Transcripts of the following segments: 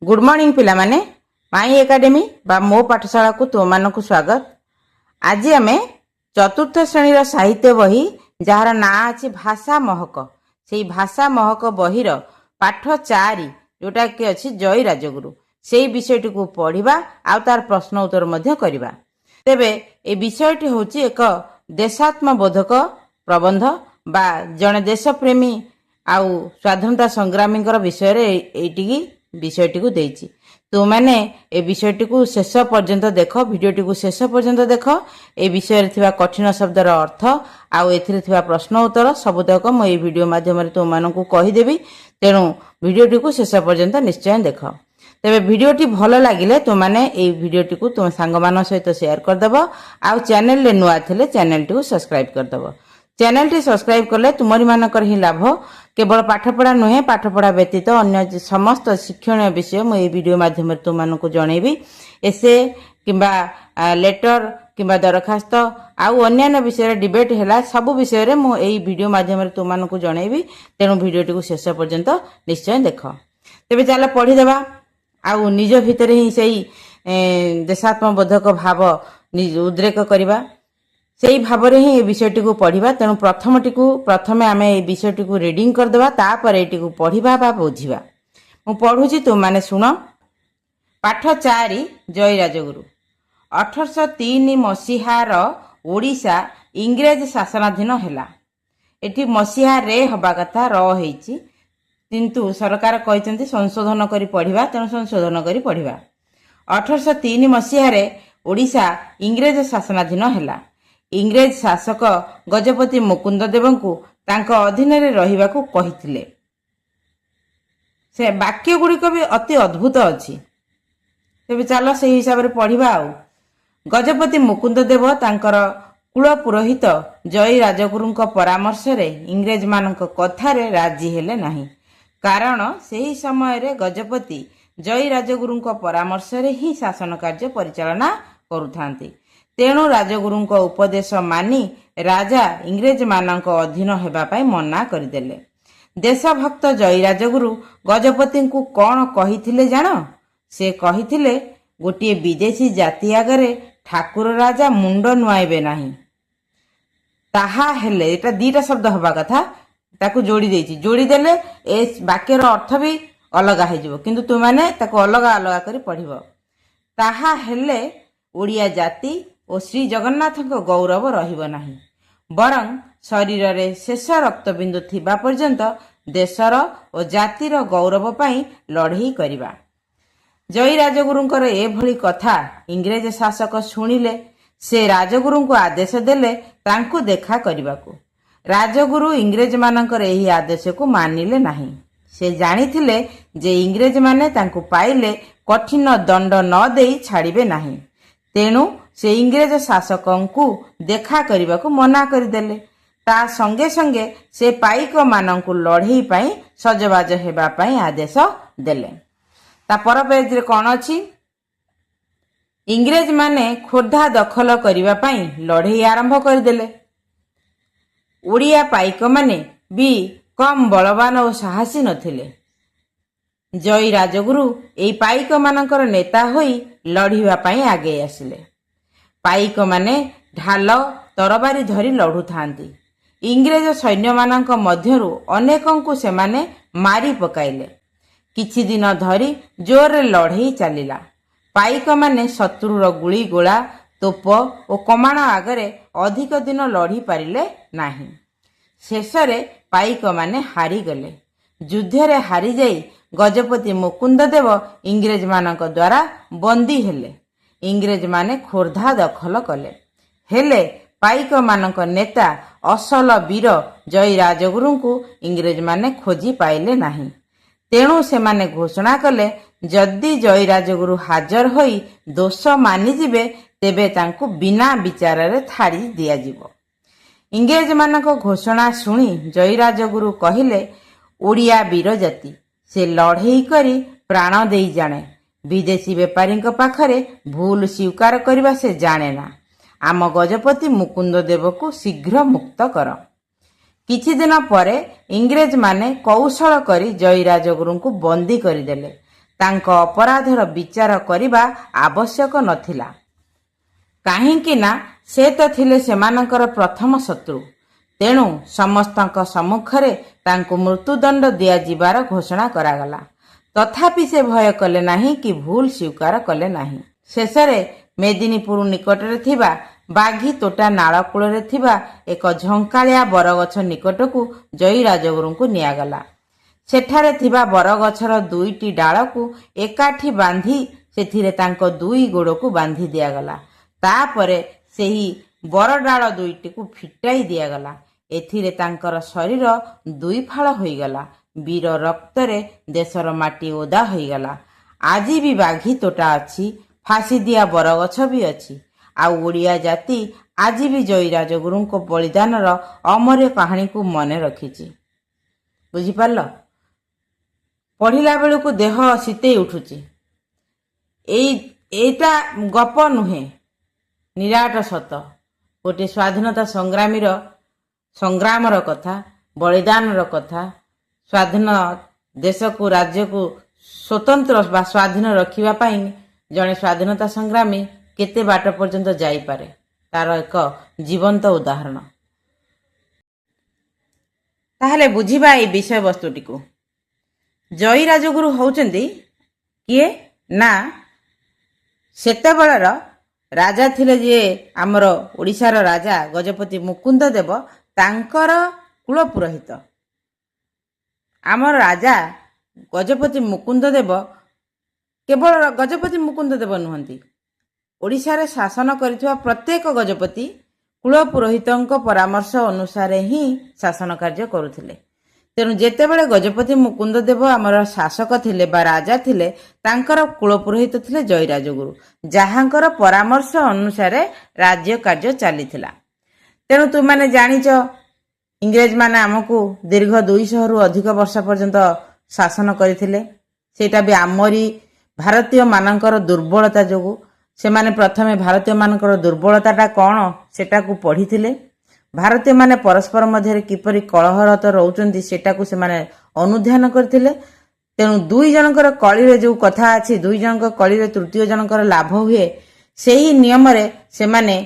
Good morning पिला माने माई academy बा मो पाठशाला को तुम मानक स्वागत। आज आम चतुर्थ श्रेणीर साहित्य बही जार ना अच्छी भाषा महक से भाषा महक बहीर पाठ 4 जोटा कि अच्छी जय राजगुरु से विषयटी को पढ़ा आ तार प्रश्न उत्तर मध्य करवा। तेबे ए विषयटी होची एक देशात्मबोधक प्रबंध बा जड़े देशप्रेमी आउ स्वाधीनता संग्रामी विषय विषयटी को देछि। तो माने ए विषयटी को शेष पर्यंत देख, भिडियोटी को शेष पर्यंत देख। ए विषय थिबा कठिन शब्दर अर्थ आउ एथिरे थिबा प्रश्न उत्तर सबुतक मो ए भिडियो माध्यम रे तुम मानकु कहि देबी, तेणु भिडियोटी को शेष पर्यंत निश्चय देख। तेबे भिडियोटी भल लागिले तुम माने ए भिडियोटी को तुम सांग मान सहित शेयर कर देबो। आउ चैनल रे नुआ थिले चैनल टी को सब्सक्राइब कर देबो। चैनल टी सब्सक्राइब करले तुमरी मानकर ही लाभ, केवल पाठपढ़ा नुहे पाठपढ़ा व्यतीत अन्य समस्त शिक्षण विषय मु ए वीडियो माध्यम रे तुम मानक जनइबी। एसे किंबा लेटर किंबा दरखास्त आउ अन्य विषय डिबेट हैला सब विषय रे मु ए वीडियो माध्यम रे तुम मानक जनइबी, तेणु वीडियोटी को शेष पर्यंत निश्चय देख। तेबे चल पढ़ी देबा आउ निज भितर ही सेही देशात्मबोधक भाव उद्रेक करबा, सेही भावरे ही विषयटी को पढ़ा। तेणु प्रथमे आम ए विषयटी को रिडिंग करदेबा, तापर एटी को पढ़ा बा बुझा। मु पढ़ुची तुम माने शुण। पाठ 4 जय राजगुरु। 1803 मसीहार ओडिशा इंग्रेज शासनाधीन हैला। एटी मसीहा रे हबा कथा र हेची, किंतु सरकार कहते संशोधन करी पढ़ा, तेणु संशोधन करी पढ़ा। 1803 मसीह ओडिशा इंग्रेज शासनाधीन हैला। इंग्रेज शासक गजपति मुकुंद देवଙ୍କୁ ତାଙ୍କ ଅଧୀନରେ ରହିବାକୁ କହିଥିଲେ। से वाक्य गुड़िक भी अति अद्भुत अच्छी। तेबे चल से हिसाब से पढ़ा। आउ गजपति मुकुंद देव तांकर कुल पुरोहित जय राजगुरुଙ୍କ परामर्श रे इंग्रेज मानक कथारे राजी हेले नाही, कारण सेही समय रे गजपति जय राजगुरुଙ୍କ परामर्श रे ही शासन कार्य परिचालना करुथांती। तेणु राजगुरुଙ୍କ उपदेश मानी राजा इंग्रेज मानक अधीन हेबा पाई मना करदेले। देशभक्त जय राजगुरु गजपति को कौन कहिथिले जान? से कहिथिले गोटे विदेशी जाति आगरे ठाकुर राजा मुंड नुआइबे नाही। ताहा हेले एटा दीटा शब्द हबा कथा, ताकू जोड़ी देछि। जोड़ी देले ए वाक्यर अर्थ भी अलग हो जिवो, किंतु तुम माने ताकू अलग अलग करी पढ़िबो। ताहा हेले ओडिया जाति और श्री जगन्नाथ गौरव रहिबो नाही, बरं शरीर रे शेष रक्तबिंदु थिबा पर्यंत देशर और जातिर गौरव पाई लड़ई करिबा। जय राजगुरुंकर ए भली कथा इंग्रेज शासक शुणिले। से राजगुरु को आदेश देले तांकु देखा करिबाकू। राजगुरु इंग्रेज मानकर एही आदेश को मानिले नाही। से जानिथिले जे इंग्रेज माने तांकु पाइले कठिन दंड न देई छाड़िबे नाही, तेणु से इंग्रेज शासकंकु देखा करने मना करदेले। ता संगे संगे से पाइक मानंकु लड़ई पाई सजबाज हेबा पाई आदेश देले। ता पर पेज रे कोन अछि? इंग्रेज माने खोर्धा दखल करने पाई लड़ई आरंभ करदेले। ओडिया पाइक माने भी कम बलवान और साहसी नथिले। जय राजगुरु एई पाइक मानकर नेता होई लड़ीवा पाई आगे आसिले। पाइक माने ढाल तरबारी धरी लड़ू थांती। इंग्रेज सैन्य मानक मध्यरु अनेकंकु से माने मारी पकाइले। किछि दिन धरी जोर लड़ई चलिला। पाइक माने शत्रुर गुली गोला तोप और कमाण आगरे अधिक दिन लड़ी पारिले नाही। शेषरे पाइक माने हारी गले। युद्धरे हारी जाई गजपति मुकुंद देव इंग्रेज मानक द्वारा बंदी हेले। इंग्रेज माने खोर्धा दखल कले, हेले पाइक मानक नेता असल वीर जय राजगुरु को इंग्रेज माने खोजी पाइले नाही। तेणु से माने घोषणा कले जदि जय राजगुरु हाजर होई दोष मानि जिबे तेबे तांकु बिना विचार रे थाड़ी दिया जिवो। इंग्रेज मानक घोषणा सुनी जय राजगुरु कहिले ओडिया वीर जाति से लड़ई करी प्राण देई जाने। विदेशी बेपारी पाखरे भूल स्वीकार करने से जाने ना। आम गजपति मुकुंद देव को शीघ्र मुक्त कर। किछि दिन परे इंग्रेज माने कौशल करी जय राजगुरु को बंदी करदेले। ତାଙ୍କ ଅପରାଧର ବିଚାର କରିବା ଆବଶ୍ୟକ ନଥିଲା। କାହିଁକି ନା ସେ ତ ଥିଲେ ସେମାନଙ୍କର ପ୍ରଥମ ଶତ୍ରୁ। ତେଣୁ ସମସ୍ତଙ୍କ ସମ୍ମୁଖରେ ତାଙ୍କୁ ମୃତ୍ୟୁଦଣ୍ଡ ଦିଆଯିବାର ଘୋଷଣା କରାଗଲା। ତଥାପି ସେ ଭୟ କଲେ ନାହିଁ କି ଭୁଲ ସ୍ୱୀକାର କଲେ ନାହିଁ। ଶେଷରେ ମେଦିନୀପୁର ନିକଟରେ ଥିବା ବାଘି ତୋଟା ନାଳ କୂଳରେ ଥିବା ଏକ ଝଙ୍କାଳିଆ ବରଗଛ ନିକଟକୁ ଜୟୀ ରାଜଗୁରୁଙ୍କୁ ନିଆଗଲା। ସେଠାରେ ଥିବା ବରଗଛର 2ଟି ଡାଳକୁ ଏକାଠି ବାନ୍ଧି ସେଥିରେ ତାଙ୍କ 2 ଗୋଡ଼କୁ ବାନ୍ଧି ଦିଆଗଲା। ତାପରେ ସେହି ବରଡାଳ 2ଟିକୁ ଫିଟାଇ ଦିଆଗଲା। ଏଥିରେ ତାଙ୍କର ଶରୀର 2 ଫାଳ ହୋଇଗଲା। ବୀର ରକ୍ତରେ ଦେଶର ମାଟି ଓଦା ହୋଇଗଲା। ଆଜି ବି ବାଘି ତୋଟା ଅଛି, ଫାଶୀଦିଆ ବରଗଛ ବି ଅଛି। ଆଉ ଓଡ଼ିଆ ଜାତି ଆଜି ବି ଜୟୀ ରାଜଗୁରୁଙ୍କ ବଳିଦାନର ଅମର କାହାଣୀକୁ ମନେ ରଖିଛି। ବୁଝିପାରିଲ? ପଢ଼ିଲା ବେଳକୁ ଦେହ ଶୀତେଇ ଉଠୁଛି। ଏଇଟା ଗପ ନୁହେଁ, ନିରାଟ ସତ। ଗୋଟିଏ ସ୍ୱାଧୀନତା ସଂଗ୍ରାମର କଥା, ବଳିଦାନର କଥା। ସ୍ୱାଧୀନ ଦେଶକୁ, ରାଜ୍ୟକୁ ସ୍ୱତନ୍ତ୍ର ବା ସ୍ୱାଧୀନ ରଖିବା ପାଇଁ ଜଣେ ସ୍ୱାଧୀନତା ସଂଗ୍ରାମୀ କେତେ ବାଟ ପର୍ଯ୍ୟନ୍ତ ଯାଇପାରେ, ତାର ଏକ ଜୀବନ୍ତ ଉଦାହରଣ। ତାହେଲେ ବୁଝିବା ଏହି ବିଷୟବସ୍ତୁଟିକୁ। ଜୟୀ ରାଜଗୁରୁ ହେଉଛନ୍ତି କିଏ? ନା, ସେତେବେଳର ରାଜା ଥିଲେ ଯିଏ ଆମର ଓଡ଼ିଶାର ରାଜା ଗଜପତି ମୁକୁନ୍ଦ ଦେବ, ତାଙ୍କର କୁଳପୁରୋହିତ। ଆମର ରାଜା ଗଜପତି ମୁକୁନ୍ଦ ଦେବ କେବଳ ଗଜପତି ମୁକୁନ୍ଦ ଦେବ ନୁହନ୍ତି, ଓଡ଼ିଶାରେ ଶାସନ କରିଥିବା ପ୍ରତ୍ୟେକ ଗଜପତି କୁଳପୁରୋହିତଙ୍କ ପରାମର୍ଶ ଅନୁସାରେ ହିଁ ଶାସନ କାର୍ଯ୍ୟ କରୁଥିଲେ। ତେଣୁ ଯେତେବେଳେ ଗଜପତି ମୁକୁନ୍ଦ ଦେବ ଆମର ଶାସକ ଥିଲେ ବା ରାଜା ଥିଲେ, ତାଙ୍କର କୁଳପୁରୋହିତ ଥିଲେ ଜୟୀ ରାଜଗୁରୁ, ଯାହାଙ୍କର ପରାମର୍ଶ ଅନୁସାରେ ରାଜ୍ୟ କାର୍ଯ୍ୟ ଚାଲିଥିଲା। ତେଣୁ ତୁମମାନେ ଜାଣିଛ, ଇଂରେଜମାନେ ଆମକୁ ଦୀର୍ଘ 200ରୁ ଅଧିକ ବର୍ଷ ପର୍ଯ୍ୟନ୍ତ ଶାସନ କରିଥିଲେ। ସେଇଟା ବି ଆମରି ଭାରତୀୟମାନଙ୍କର ଦୁର୍ବଳତା ଯୋଗୁଁ। ସେମାନେ ପ୍ରଥମେ ଭାରତୀୟମାନଙ୍କର ଦୁର୍ବଳତାଟା କ'ଣ ସେଟାକୁ ପଢ଼ିଥିଲେ। ଭାରତୀୟମାନେ ପରସ୍ପର ମଧ୍ୟରେ କିପରି କଳହରତ ରହୁଛନ୍ତି ସେଟାକୁ ସେମାନେ ଅନୁଧ୍ୟାନ କରିଥିଲେ। ତେଣୁ 2 ଜଣଙ୍କର କଳିରେ ଯେଉଁ କଥା ଅଛି, 2 ଜଣଙ୍କ କଳିରେ ତୃତୀୟ ଜଣଙ୍କର ଲାଭ ହୁଏ, ସେହି ନିୟମରେ ସେମାନେ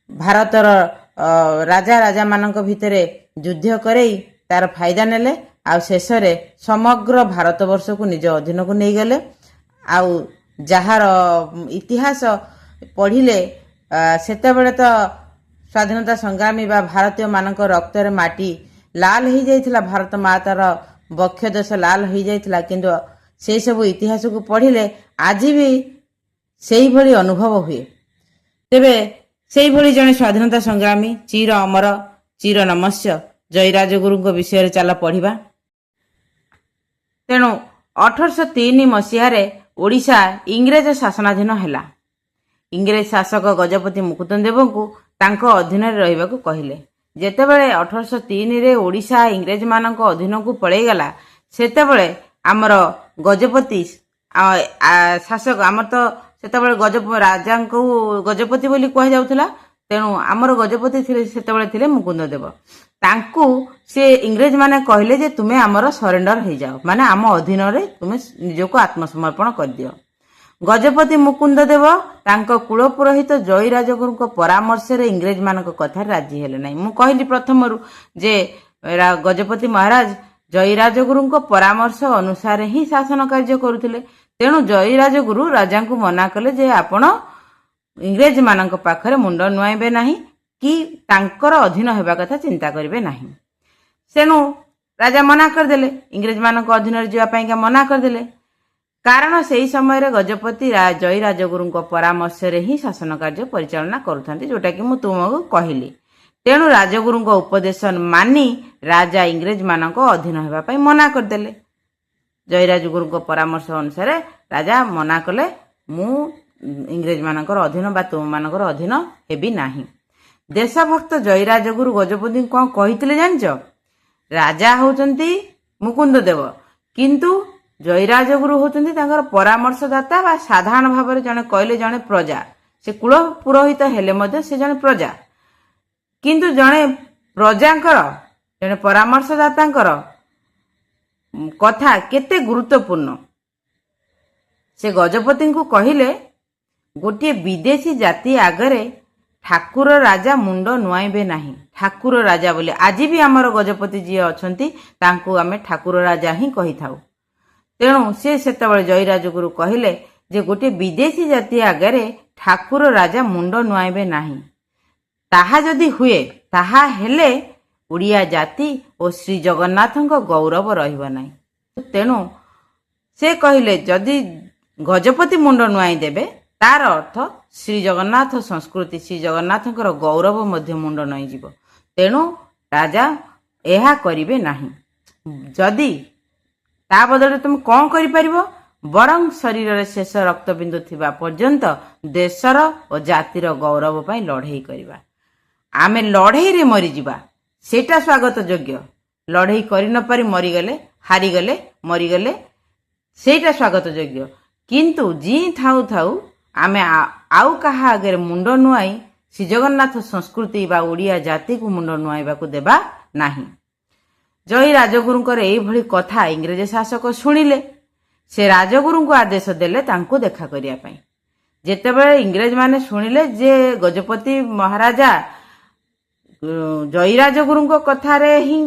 ଭାରତର ରାଜାମାନଙ୍କ ଭିତରେ ଯୁଦ୍ଧ କରେଇ ତାର ଫାଇଦା ନେଲେ। ଆଉ ଶେଷରେ ସମଗ୍ର ଭାରତବର୍ଷକୁ ନିଜ ଅଧୀନକୁ ନେଇଗଲେ। ଆଉ ଯାହାର ଇତିହାସ ପଢ଼ିଲେ, ସେତେବେଳେ ତ ସ୍ୱାଧୀନତା ସଂଗ୍ରାମୀ ବା ଭାରତୀୟମାନଙ୍କ ରକ୍ତରେ ମାଟି ଲାଲ ହେଇଯାଇଥିଲା, ଭାରତ ମାତାର ବକ୍ଷ ଦେଶ ଲାଲ ହେଇଯାଇଥିଲା। କିନ୍ତୁ ସେସବୁ ଇତିହାସକୁ ପଢ଼ିଲେ ଆଜି ବି ସେଇଭଳି ଅନୁଭବ ହୁଏ। ତେବେ ସେଇଭଳି ଜଣେ ସ୍ୱାଧୀନତା ସଂଗ୍ରାମୀ, ଚିର ଅମର, ଚିର ନମସ୍ୟ ଜୟୀ ରାଜଗୁରୁଙ୍କ ବିଷୟରେ ଚାଲ ପଢ଼ିବା। ତେଣୁ 1803 ମସିହାରେ ଓଡ଼ିଶା ଇଂରେଜ ଶାସନାଧୀନ ହେଲା। ଇଂରେଜ ଶାସକ ଗଜପତି ମୁକୁନ୍ଦ ଦେବଙ୍କୁ ତାଙ୍କ ଅଧୀନରେ ରହିବାକୁ କହିଲେ। ଯେତେବେଳେ 1803ରେ ଓଡ଼ିଶା ଇଂରେଜମାନଙ୍କ ଅଧୀନକୁ ପଳେଇଗଲା, ସେତେବେଳେ ଆମର ଗଜପତି ଶାସକ, ଆମର ତ ସେତେବେଳେ ରାଜାଙ୍କୁ ଗଜପତି ବୋଲି କୁହାଯାଉଥିଲା। ତେଣୁ ଆମର ଗଜପତି ସେତେବେଳେ ଥିଲେ ମୁକୁନ୍ଦ ଦେବ। ତାଙ୍କୁ ସେ ଇଂରେଜମାନେ କହିଲେ ଯେ ତୁମେ ଆମର ସରେଣ୍ଡର ହେଇଯାଅ, ମାନେ ଆମ ଅଧୀନରେ ତୁମେ ନିଜକୁ ଆତ୍ମସମର୍ପଣ କରିଦିଅ। ଗଜପତି ମୁକୁନ୍ଦ ଦେବ ତାଙ୍କ କୁଳପୁରୋହିତ ଜୟୀ ରାଜଗୁରୁଙ୍କ ପରାମର୍ଶରେ ଇଂରେଜମାନଙ୍କ କଥାରେ ରାଜି ହେଲେ ନାହିଁ। ମୁଁ କହିଲି ପ୍ରଥମରୁ ଯେ ଗଜପତି ମହାରାଜ ଜୟୀ ରାଜଗୁରୁଙ୍କ ପରାମର୍ଶ ଅନୁସାରେ ହିଁ ଶାସନ କାର୍ଯ୍ୟ କରୁଥିଲେ। ତେଣୁ ଜୟୀ ରାଜଗୁରୁ ରାଜାଙ୍କୁ ମନା କଲେ ଯେ ଆପଣ ଇଂରେଜମାନଙ୍କ ପାଖରେ ମୁଣ୍ଡ ନୁଆଇବେ ନାହିଁ କି ତାଙ୍କର ଅଧୀନ ହେବା କଥା ଚିନ୍ତା କରିବେ ନାହିଁ। ତେଣୁ ରାଜା ମନା କରିଦେଲେ, ଇଂରେଜମାନଙ୍କ ଅଧୀନରେ ଯିବା ପାଇଁକା ମନା କରିଦେଲେ। କାରଣ ସେହି ସମୟରେ ଗଜପତି ଜୟୀ ରାଜଗୁରୁଙ୍କ ପରାମର୍ଶରେ ହିଁ ଶାସନ କାର୍ଯ୍ୟ ପରିଚାଳନା କରୁଥାନ୍ତି, ଯୋଉଟାକି ମୁଁ ତୁମକୁ କହିଲି। ତେଣୁ ରାଜଗୁରୁଙ୍କ ଉପଦେଶ ମାନି ରାଜା ଇଂରେଜମାନଙ୍କ ଅଧୀନ ହେବା ପାଇଁ ମନା କରିଦେଲେ। ଜୟୀ ରାଜଗୁରୁଙ୍କ ପରାମର୍ଶ ଅନୁସାରେ ରାଜା ମନା କଲେ, ମୁଁ ଇଂରେଜମାନଙ୍କର ଅଧୀନ ବା ତୁମମାନଙ୍କର ଅଧୀନ ହେବି ନାହିଁ। ଦେଶଭକ୍ତ ଜୟୀ ରାଜଗୁରୁ ଗଜପତିଙ୍କୁ କ'ଣ କହିଥିଲେ ଜାଣିଛ? ରାଜା ହେଉଛନ୍ତି ମୁକୁନ୍ଦ ଦେବ, କିନ୍ତୁ ଜୟୀ ରାଜଗୁରୁ ହେଉଛନ୍ତି ତାଙ୍କର ପରାମର୍ଶଦାତା ବା ସାଧାରଣ ଭାବରେ ଜଣେ କହିଲେ ଜଣେ ପ୍ରଜା। ସେ କୁଳ ପୁରୋହିତ ହେଲେ ମଧ୍ୟ ସେ ଜଣେ ପ୍ରଜା। କିନ୍ତୁ ଜଣେ ପ୍ରଜାଙ୍କର, ଜଣେ ପରାମର୍ଶଦାତାଙ୍କର କଥା କେତେ ଗୁରୁତ୍ୱପୂର୍ଣ୍ଣ ସେ ଗଜପତିଙ୍କୁ କହିଲେ, ଗୋଟିଏ ବିଦେଶୀ ଜାତି ଆଗରେ ଠାକୁର ରାଜା ମୁଣ୍ଡ ନୁଆଇବେ ନାହିଁ। ଠାକୁର ରାଜା ବୋଲି ଆଜି ବି ଆମର ଗଜପତି ଯିଏ ଅଛନ୍ତି ତାଙ୍କୁ ଆମେ ଠାକୁର ରାଜା ହିଁ କହିଥାଉ। ତେଣୁ ସେ ସେତେବେଳେ ଜୟୀରାଜଗୁରୁ କହିଲେ ଯେ ଗୋଟିଏ ବିଦେଶୀ ଜାତି ଆଗରେ ଠାକୁର ରାଜା ମୁଣ୍ଡ ନୁଆଇବେ ନାହିଁ। ତାହା ଯଦି ହୁଏ ତାହା ହେଲେ ଓଡ଼ିଆ ଜାତି ଓ ଶ୍ରୀ ଜଗନ୍ନାଥଙ୍କ ଗୌରବ ରହିବ ନାହିଁ। ତେଣୁ ସେ କହିଲେ ଯଦି ଗଜପତି ମୁଣ୍ଡ ନୁଆଇଁ ଦେବେ ତାର ଅର୍ଥ ଶ୍ରୀ ଜଗନ୍ନାଥ ସଂସ୍କୃତି ଶ୍ରୀ ଜଗନ୍ନାଥଙ୍କର ଗୌରବ ମଧ୍ୟ ମୁଣ୍ଡ ନଇଁଯିବ। ତେଣୁ ରାଜା ଏହା କରିବେ ନାହିଁ। ଯଦି ତା ବଦଳରେ ତୁମେ କ'ଣ କରିପାରିବ? ବରଂ ଶରୀରରେ ଶେଷ ରକ୍ତବିନ୍ଦୁ ଥିବା ପର୍ଯ୍ୟନ୍ତ ଦେଶର ଓ ଜାତିର ଗୌରବ ପାଇଁ ଲଢ଼େଇ କରିବା। ଆମେ ଲଢ଼େଇରେ ମରିଯିବା, ସେଇଟା ସ୍ୱାଗତ ଯୋଗ୍ୟ। ଲଢ଼େଇ କରିନପାରି ମରିଗଲେ, ହାରିଗଲେ, ମରିଗଲେ, ସେଇଟା ସ୍ୱାଗତ ଯୋଗ୍ୟ। କିନ୍ତୁ ଜୀଇଁ ଥାଉ ଥାଉ ଆମେ ଆଉ କାହା ଆଗରେ ମୁଣ୍ଡ ନୁଆଇ ଶ୍ରୀଜଗନ୍ନାଥ ସଂସ୍କୃତି ବା ଓଡ଼ିଆ ଜାତିକୁ ମୁଣ୍ଡ ନୁଆଇବାକୁ ଦେବା ନାହିଁ। ଜୟୀ ରାଜଗୁରୁଙ୍କର ଏଇଭଳି କଥା ଇଂରେଜ ଶାସକ ଶୁଣିଲେ। ସେ ରାଜଗୁରୁଙ୍କୁ ଆଦେଶ ଦେଲେ ତାଙ୍କୁ ଦେଖା କରିବା ପାଇଁ। ଯେତେବେଳେ ଇଂରେଜମାନେ ଶୁଣିଲେ ଯେ ଗଜପତି ମହାରାଜା ଜୟୀ ରାଜଗୁରୁଙ୍କ କଥାରେ ହିଁ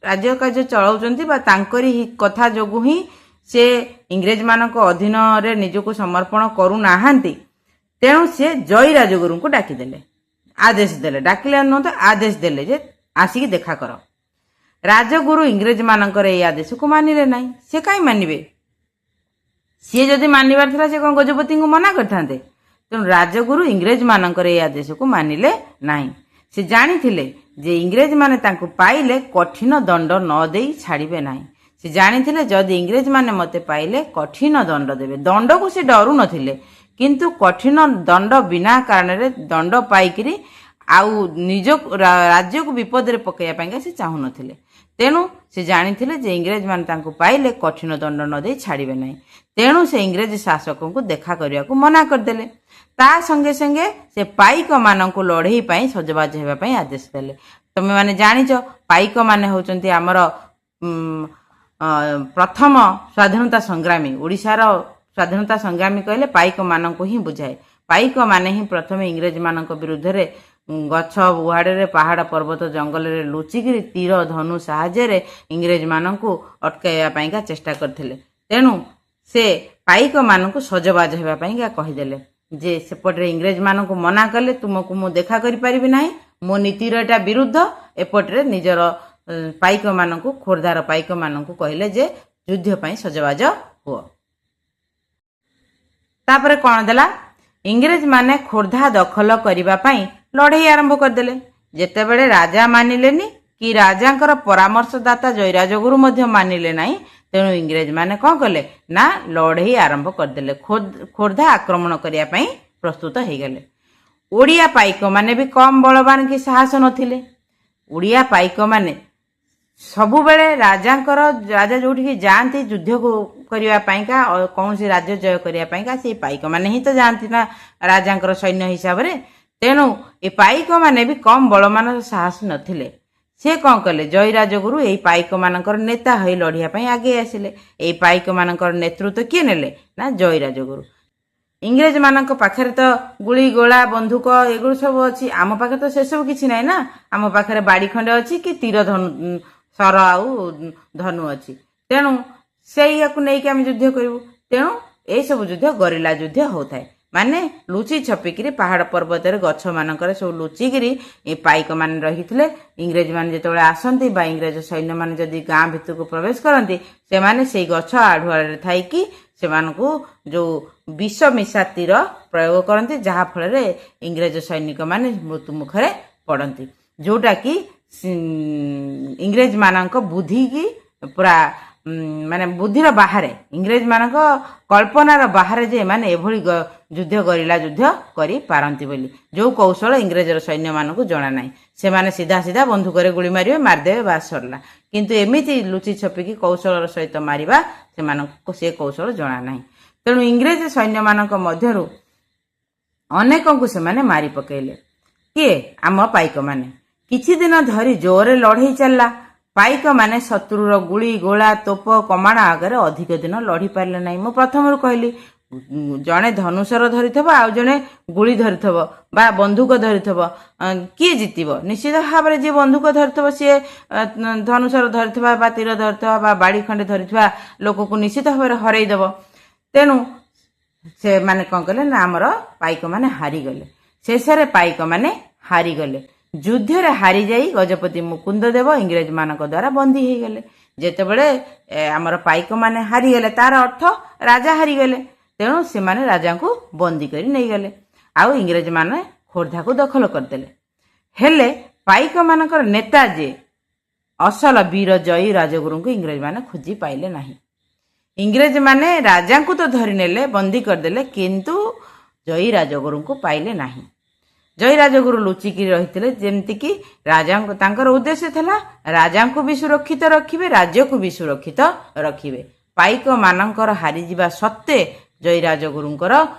ରାଜ୍ୟ କାର୍ଯ୍ୟ ଚଳାଉଛନ୍ତି ବା ତାଙ୍କରି କଥା ଯୋଗୁଁ ହିଁ ସେ ଇଂରେଜମାନଙ୍କ ଅଧୀନରେ ନିଜକୁ ସମର୍ପଣ କରୁନାହାନ୍ତି, ତେଣୁ ସେ ଜୟୀ ରାଜଗୁରୁଙ୍କୁ ଡାକିଦେଲେ, ଆଦେଶ ଦେଲେ। ଡାକିଲେ ନୁହଁ ତ ଆଦେଶ ଦେଲେ ଯେ ଆସିକି ଦେଖା କର। ରାଜଗୁରୁ ଇଂରେଜମାନଙ୍କର ଏଇ ଆଦେଶକୁ ମାନିଲେ ନାହିଁ। ସେ କାହିଁ ମାନିବେ? ସିଏ ଯଦି ମାନିବାର ଥିଲା ସେ କ'ଣ ଗଜପତିଙ୍କୁ ମନା କରିଥାନ୍ତେ? ତେଣୁ ରାଜଗୁରୁ ଇଂରେଜମାନଙ୍କର ଏଇ ଆଦେଶକୁ ମାନିଲେ ନାହିଁ। ସେ ଜାଣିଥିଲେ ଯେ ଇଂରେଜମାନେ ତାଙ୍କୁ ପାଇଲେ କଠିନ ଦଣ୍ଡ ନ ଦେଇ ଛାଡ଼ିବେ ନାହିଁ। ସେ ଜାଣିଥିଲେ ଯଦି ଇଂରେଜମାନେ ମୋତେ ପାଇଲେ କଠିନ ଦଣ୍ଡ ଦେବେ। ଦଣ୍ଡକୁ ସେ ଡରୁ ନଥିଲେ, କିନ୍ତୁ କଠିନ ଦଣ୍ଡ ବିନା କାରଣରେ ଦଣ୍ଡ ପାଇକିରି ଆଉ ନିଜ ରାଜ୍ୟକୁ ବିପଦରେ ପକାଇବା ପାଇଁକା ସେ ଚାହୁଁନଥିଲେ। ତେଣୁ ସେ ଜାଣିଥିଲେ ଯେ ଇଂରେଜମାନେ ତାଙ୍କୁ ପାଇଲେ କଠିନ ଦଣ୍ଡ ନ ଦେଇ ଛାଡ଼ିବେ ନାହିଁ। ତେଣୁ ସେ ଇଂରେଜ ଶାସକଙ୍କୁ ଦେଖା କରିବାକୁ ମନା କରିଦେଲେ। ତା ସଙ୍ଗେ ସଙ୍ଗେ ସେ ପାଇକମାନଙ୍କୁ ଲଢ଼େଇ ପାଇଁ ସଜବାଜ ହେବା ପାଇଁ ଆଦେଶ ଦେଲେ। ତମେମାନେ ଜାଣିଛ ପାଇକମାନେ ହେଉଛନ୍ତି ଆମର ପ୍ରଥମ ସ୍ୱାଧୀନତା ସଂଗ୍ରାମୀ। ଓଡ଼ିଶାର ସ୍ୱାଧୀନତା ସଂଗ୍ରାମୀ କହିଲେ ପାଇକମାନଙ୍କୁ ହିଁ ବୁଝାଏ। ପାଇକମାନେ ହିଁ ପ୍ରଥମେ ଇଂରେଜମାନଙ୍କ ବିରୁଦ୍ଧରେ ଗଛ ଗୁହାଡ଼ରେ, ପାହାଡ଼ ପର୍ବତ ଜଙ୍ଗଲରେ ଲୁଚିକିରି ତୀର ଧନୁ ସାହାଯ୍ୟରେ ଇଂରେଜମାନଙ୍କୁ ଅଟକାଇବା ପାଇଁକା ଚେଷ୍ଟା କରିଥିଲେ। ତେଣୁ ସେ ପାଇକମାନଙ୍କୁ ସଜବାଜ ହେବା ପାଇଁକା କହିଦେଲେ ଯେ ସେପଟରେ ଇଂରେଜମାନଙ୍କୁ ମନା କଲେ ତୁମକୁ ମୁଁ ଦେଖା କରିପାରିବି ନାହିଁ, ମୋ ନୀତିର ଏଟା ବିରୁଦ୍ଧ। ଏପଟରେ ନିଜର ପାଇକମାନଙ୍କୁ, ଖୋର୍ଦ୍ଧାର ପାଇକମାନଙ୍କୁ କହିଲେ ଯେ ଯୁଦ୍ଧ ପାଇଁ ସଜବାଜ ହୁଅ। ତାପରେ କ'ଣ ଦେଲା? ଇଂରେଜମାନେ ଖୋର୍ଦ୍ଧା ଦଖଲ କରିବା ପାଇଁ ଲଢ଼େଇ ଆରମ୍ଭ କରିଦେଲେ। ଯେତେବେଳେ ରାଜା ମାନିଲେନି କି ରାଜାଙ୍କର ପରାମର୍ଶଦାତା ଜୟୀରାଜଗୁରୁ ମଧ୍ୟ ମାନିଲେ ନାହିଁ, ତେଣୁ ଇଂରେଜମାନେ କ'ଣ କଲେ ନା ଲଢ଼େଇ ଆରମ୍ଭ କରିଦେଲେ। ଖୋର୍ଦ୍ଧା ଆକ୍ରମଣ କରିବା ପାଇଁ ପ୍ରସ୍ତୁତ ହେଇଗଲେ। ଓଡ଼ିଆ ପାଇକମାନେ ବି କମ୍ ବଳବାନ କି ସାହସ ନଥିଲେ। ଓଡ଼ିଆ ପାଇକମାନେ ସବୁବେଳେ ରାଜା ଯୋଉଠିକି ଯାଆନ୍ତି ଯୁଦ୍ଧ କରିବା ପାଇଁକା, କୌଣସି ରାଜ୍ୟ ଜୟ କରିବା ପାଇଁକା, ସେଇ ପାଇକମାନେ ହିଁ ତ ଯାଆନ୍ତି ନା ରାଜାଙ୍କର ସୈନ୍ୟ ହିସାବରେ। ତେଣୁ ଏ ପାଇକମାନେ ବି କମ୍ ବଳବାନ ସାହସ ନଥିଲେ। ସେ କ'ଣ କଲେ? ଜୟୀରାଜଗୁରୁ ଏଇ ପାଇକମାନଙ୍କର ନେତା ହୋଇ ଲଢ଼ିବା ପାଇଁ ଆଗେଇ ଆସିଲେ। ଏଇ ପାଇକମାନଙ୍କର ନେତୃତ୍ୱ କିଏ ନେଲେ? ନା ଜୟୀରାଜଗୁରୁ। ଇଂରେଜମାନଙ୍କ ପାଖରେ ତ ଗୁଳି ଗୋଳା ବନ୍ଧୁକ ଏଗୁলো ସବୁ ଅଛି, ଆମ ପାଖରେ ତ ସେସବୁ କିଛି ନାହିଁ ନା। ଆମ ପାଖରେ ବାଡ଼ି ଖଣ୍ଡେ ଅଛି କି ତୀର ସର ଆଉ ଧନୁ ଅଛି। ତେଣୁ ସେଇଆକୁ ନେଇକି ଆମେ ଯୁଦ୍ଧ କରିବୁ। ତେଣୁ ଏଇସବୁ ଯୁଦ୍ଧ ଗରିଲା ଯୁଦ୍ଧ ହେଉଥାଏ। ମାନେ ଲୁଚି ଛପିକିରି ପାହାଡ଼ ପର୍ବତରେ ଗଛ ମାନଙ୍କରେ ସବୁ ଲୁଚିକିରି ଏ ପାଇକମାନେ ରହିଥିଲେ। ଇଂରେଜମାନେ ଯେତେବେଳେ ଆସନ୍ତି ବା ଇଂରେଜ ସୈନ୍ୟମାନେ ଯଦି ଗାଁ ଭିତରକୁ ପ୍ରବେଶ କରନ୍ତି, ସେମାନେ ସେଇ ଗଛ ଆଢ଼ୁଆଳରେ ଥାଇକି ସେମାନଙ୍କୁ ଯେଉଁ ବିଷ ମିଶା ତୀର ପ୍ରୟୋଗ କରନ୍ତି, ଯାହାଫଳରେ ଇଂରେଜ ସୈନିକମାନେ ମୃତ୍ୟୁ ମୁଖରେ ପଡ଼ନ୍ତି। ଯେଉଁଟାକି ଇଂରେଜମାନଙ୍କ ବୁଦ୍ଧିକି ପୁରା ମାନେ ବୁଦ୍ଧିର ବାହାରେ, ଇଂରେଜମାନଙ୍କ କଳ୍ପନାର ବାହାରେ ଯେ ଏମାନେ ଏଭଳି ଯୁଦ୍ଧ ଗରିଲା ଯୁଦ୍ଧ କରିପାରନ୍ତି ବୋଲି। ଯେଉଁ କୌଶଳ ଇଂରେଜର ସୈନ୍ୟମାନଙ୍କୁ ଜଣା ନାହିଁ। ସେମାନେ ସିଧା ସିଧା ବନ୍ଧୁକରେ ଗୁଳି ମାରିବେ, ମାରିଦେବେ, ବାସ୍ ସରିଲା। କିନ୍ତୁ ଏମିତି ଲୁଚି ଛପିକି କୌଶଳର ସହିତ ମାରିବା ସେମାନଙ୍କୁ ସେ କୌଶଳ ଜଣା ନାହିଁ। ତେଣୁ ଇଂରେଜ ସୈନ୍ୟମାନଙ୍କ ମଧ୍ୟରୁ ଅନେକଙ୍କୁ ସେମାନେ ମାରି ପକାଇଲେ। କିଏ? ଆମ ପାଇକମାନେ। କିଛି ଦିନ ଧରି ଜୋରରେ ଲଢ଼େଇ ଚାଲିଲା। ପାଇକମାନେ ଶତ୍ରୁର ଗୁଳି ଗୋଳା ତୋପ କମାଣ ଆଗରେ ଅଧିକ ଦିନ ଲଢ଼ି ପାରିଲେ ନାହିଁ। ମୁଁ ପ୍ରଥମରୁ କହିଲି ଜଣେ ଧନୁଶର ଧରିଥିବ ଆଉ ଜଣେ ଗୁଳି ଧରିଥିବ ବା ବନ୍ଧୁକ ଧରିଥିବ, କିଏ ଜିତିବ? ନିଶ୍ଚିତ ଭାବରେ ଯିଏ ବନ୍ଧୁକ ଧରିଥିବ ସିଏ ଧନୁଶର ଧରିଥିବା ବା ତୀର ଧରିଥିବା ବା ବାଡ଼ି ଖଣ୍ଡେ ଧରିଥିବା ଲୋକକୁ ନିଶ୍ଚିତ ଭାବରେ ହରେଇ ଦେବ। ତେଣୁ ସେମାନେ କ'ଣ କଲେ ନା ଆମର ପାଇକମାନେ ହାରିଗଲେ। ଶେଷରେ ପାଇକମାନେ ହାରିଗଲେ। ଯୁଦ୍ଧରେ ହାରିଯାଇ ଗଜପତି ମୁକୁନ୍ଦ ଦେବ ଇଂରେଜମାନଙ୍କ ଦ୍ୱାରା ବନ୍ଦୀ ହେଇଗଲେ। ଯେତେବେଳେ ଆମର ପାଇକମାନେ ହାରିଗଲେ ତାର ଅର୍ଥ ରାଜା ହାରିଗଲେ। ତେଣୁ ସେମାନେ ରାଜାଙ୍କୁ ବନ୍ଦୀ କରି ନେଇଗଲେ ଆଉ ଇଂରେଜମାନେ ଖୋର୍ଦ୍ଧାକୁ ଦଖଲ କରିଦେଲେ। ହେଲେ ପାଇକମାନଙ୍କର ନେତା ଯିଏ ଅସଲ ବୀର ଜୟୀ ରାଜଗୁରୁଙ୍କୁ ଇଂରେଜମାନେ ଖୋଜି ପାଇଲେ ନାହିଁ। ଇଂରେଜମାନେ ରାଜାଙ୍କୁ ତ ଧରି ନେଲେ, ବନ୍ଦୀ କରିଦେଲେ, କିନ୍ତୁ ଜୟୀ ରାଜଗୁରୁଙ୍କୁ ପାଇଲେ ନାହିଁ। ଜୟୀ ରାଜଗୁରୁ ଲୁଚିକି ରହିଥିଲେ, ଯେମିତିକି ରାଜାଙ୍କୁ ତାଙ୍କର ଉଦ୍ଦେଶ୍ୟ ଥିଲା ରାଜାଙ୍କୁ ବି ସୁରକ୍ଷିତ ରଖିବେ, ରାଜ୍ୟକୁ ବି ସୁରକ୍ଷିତ ରଖିବେ। ପାଇକମାନଙ୍କର ହାରିଯିବା ସତ୍ତ୍ୱେ ଜୟୀ ରାଜଗୁରୁଙ୍କର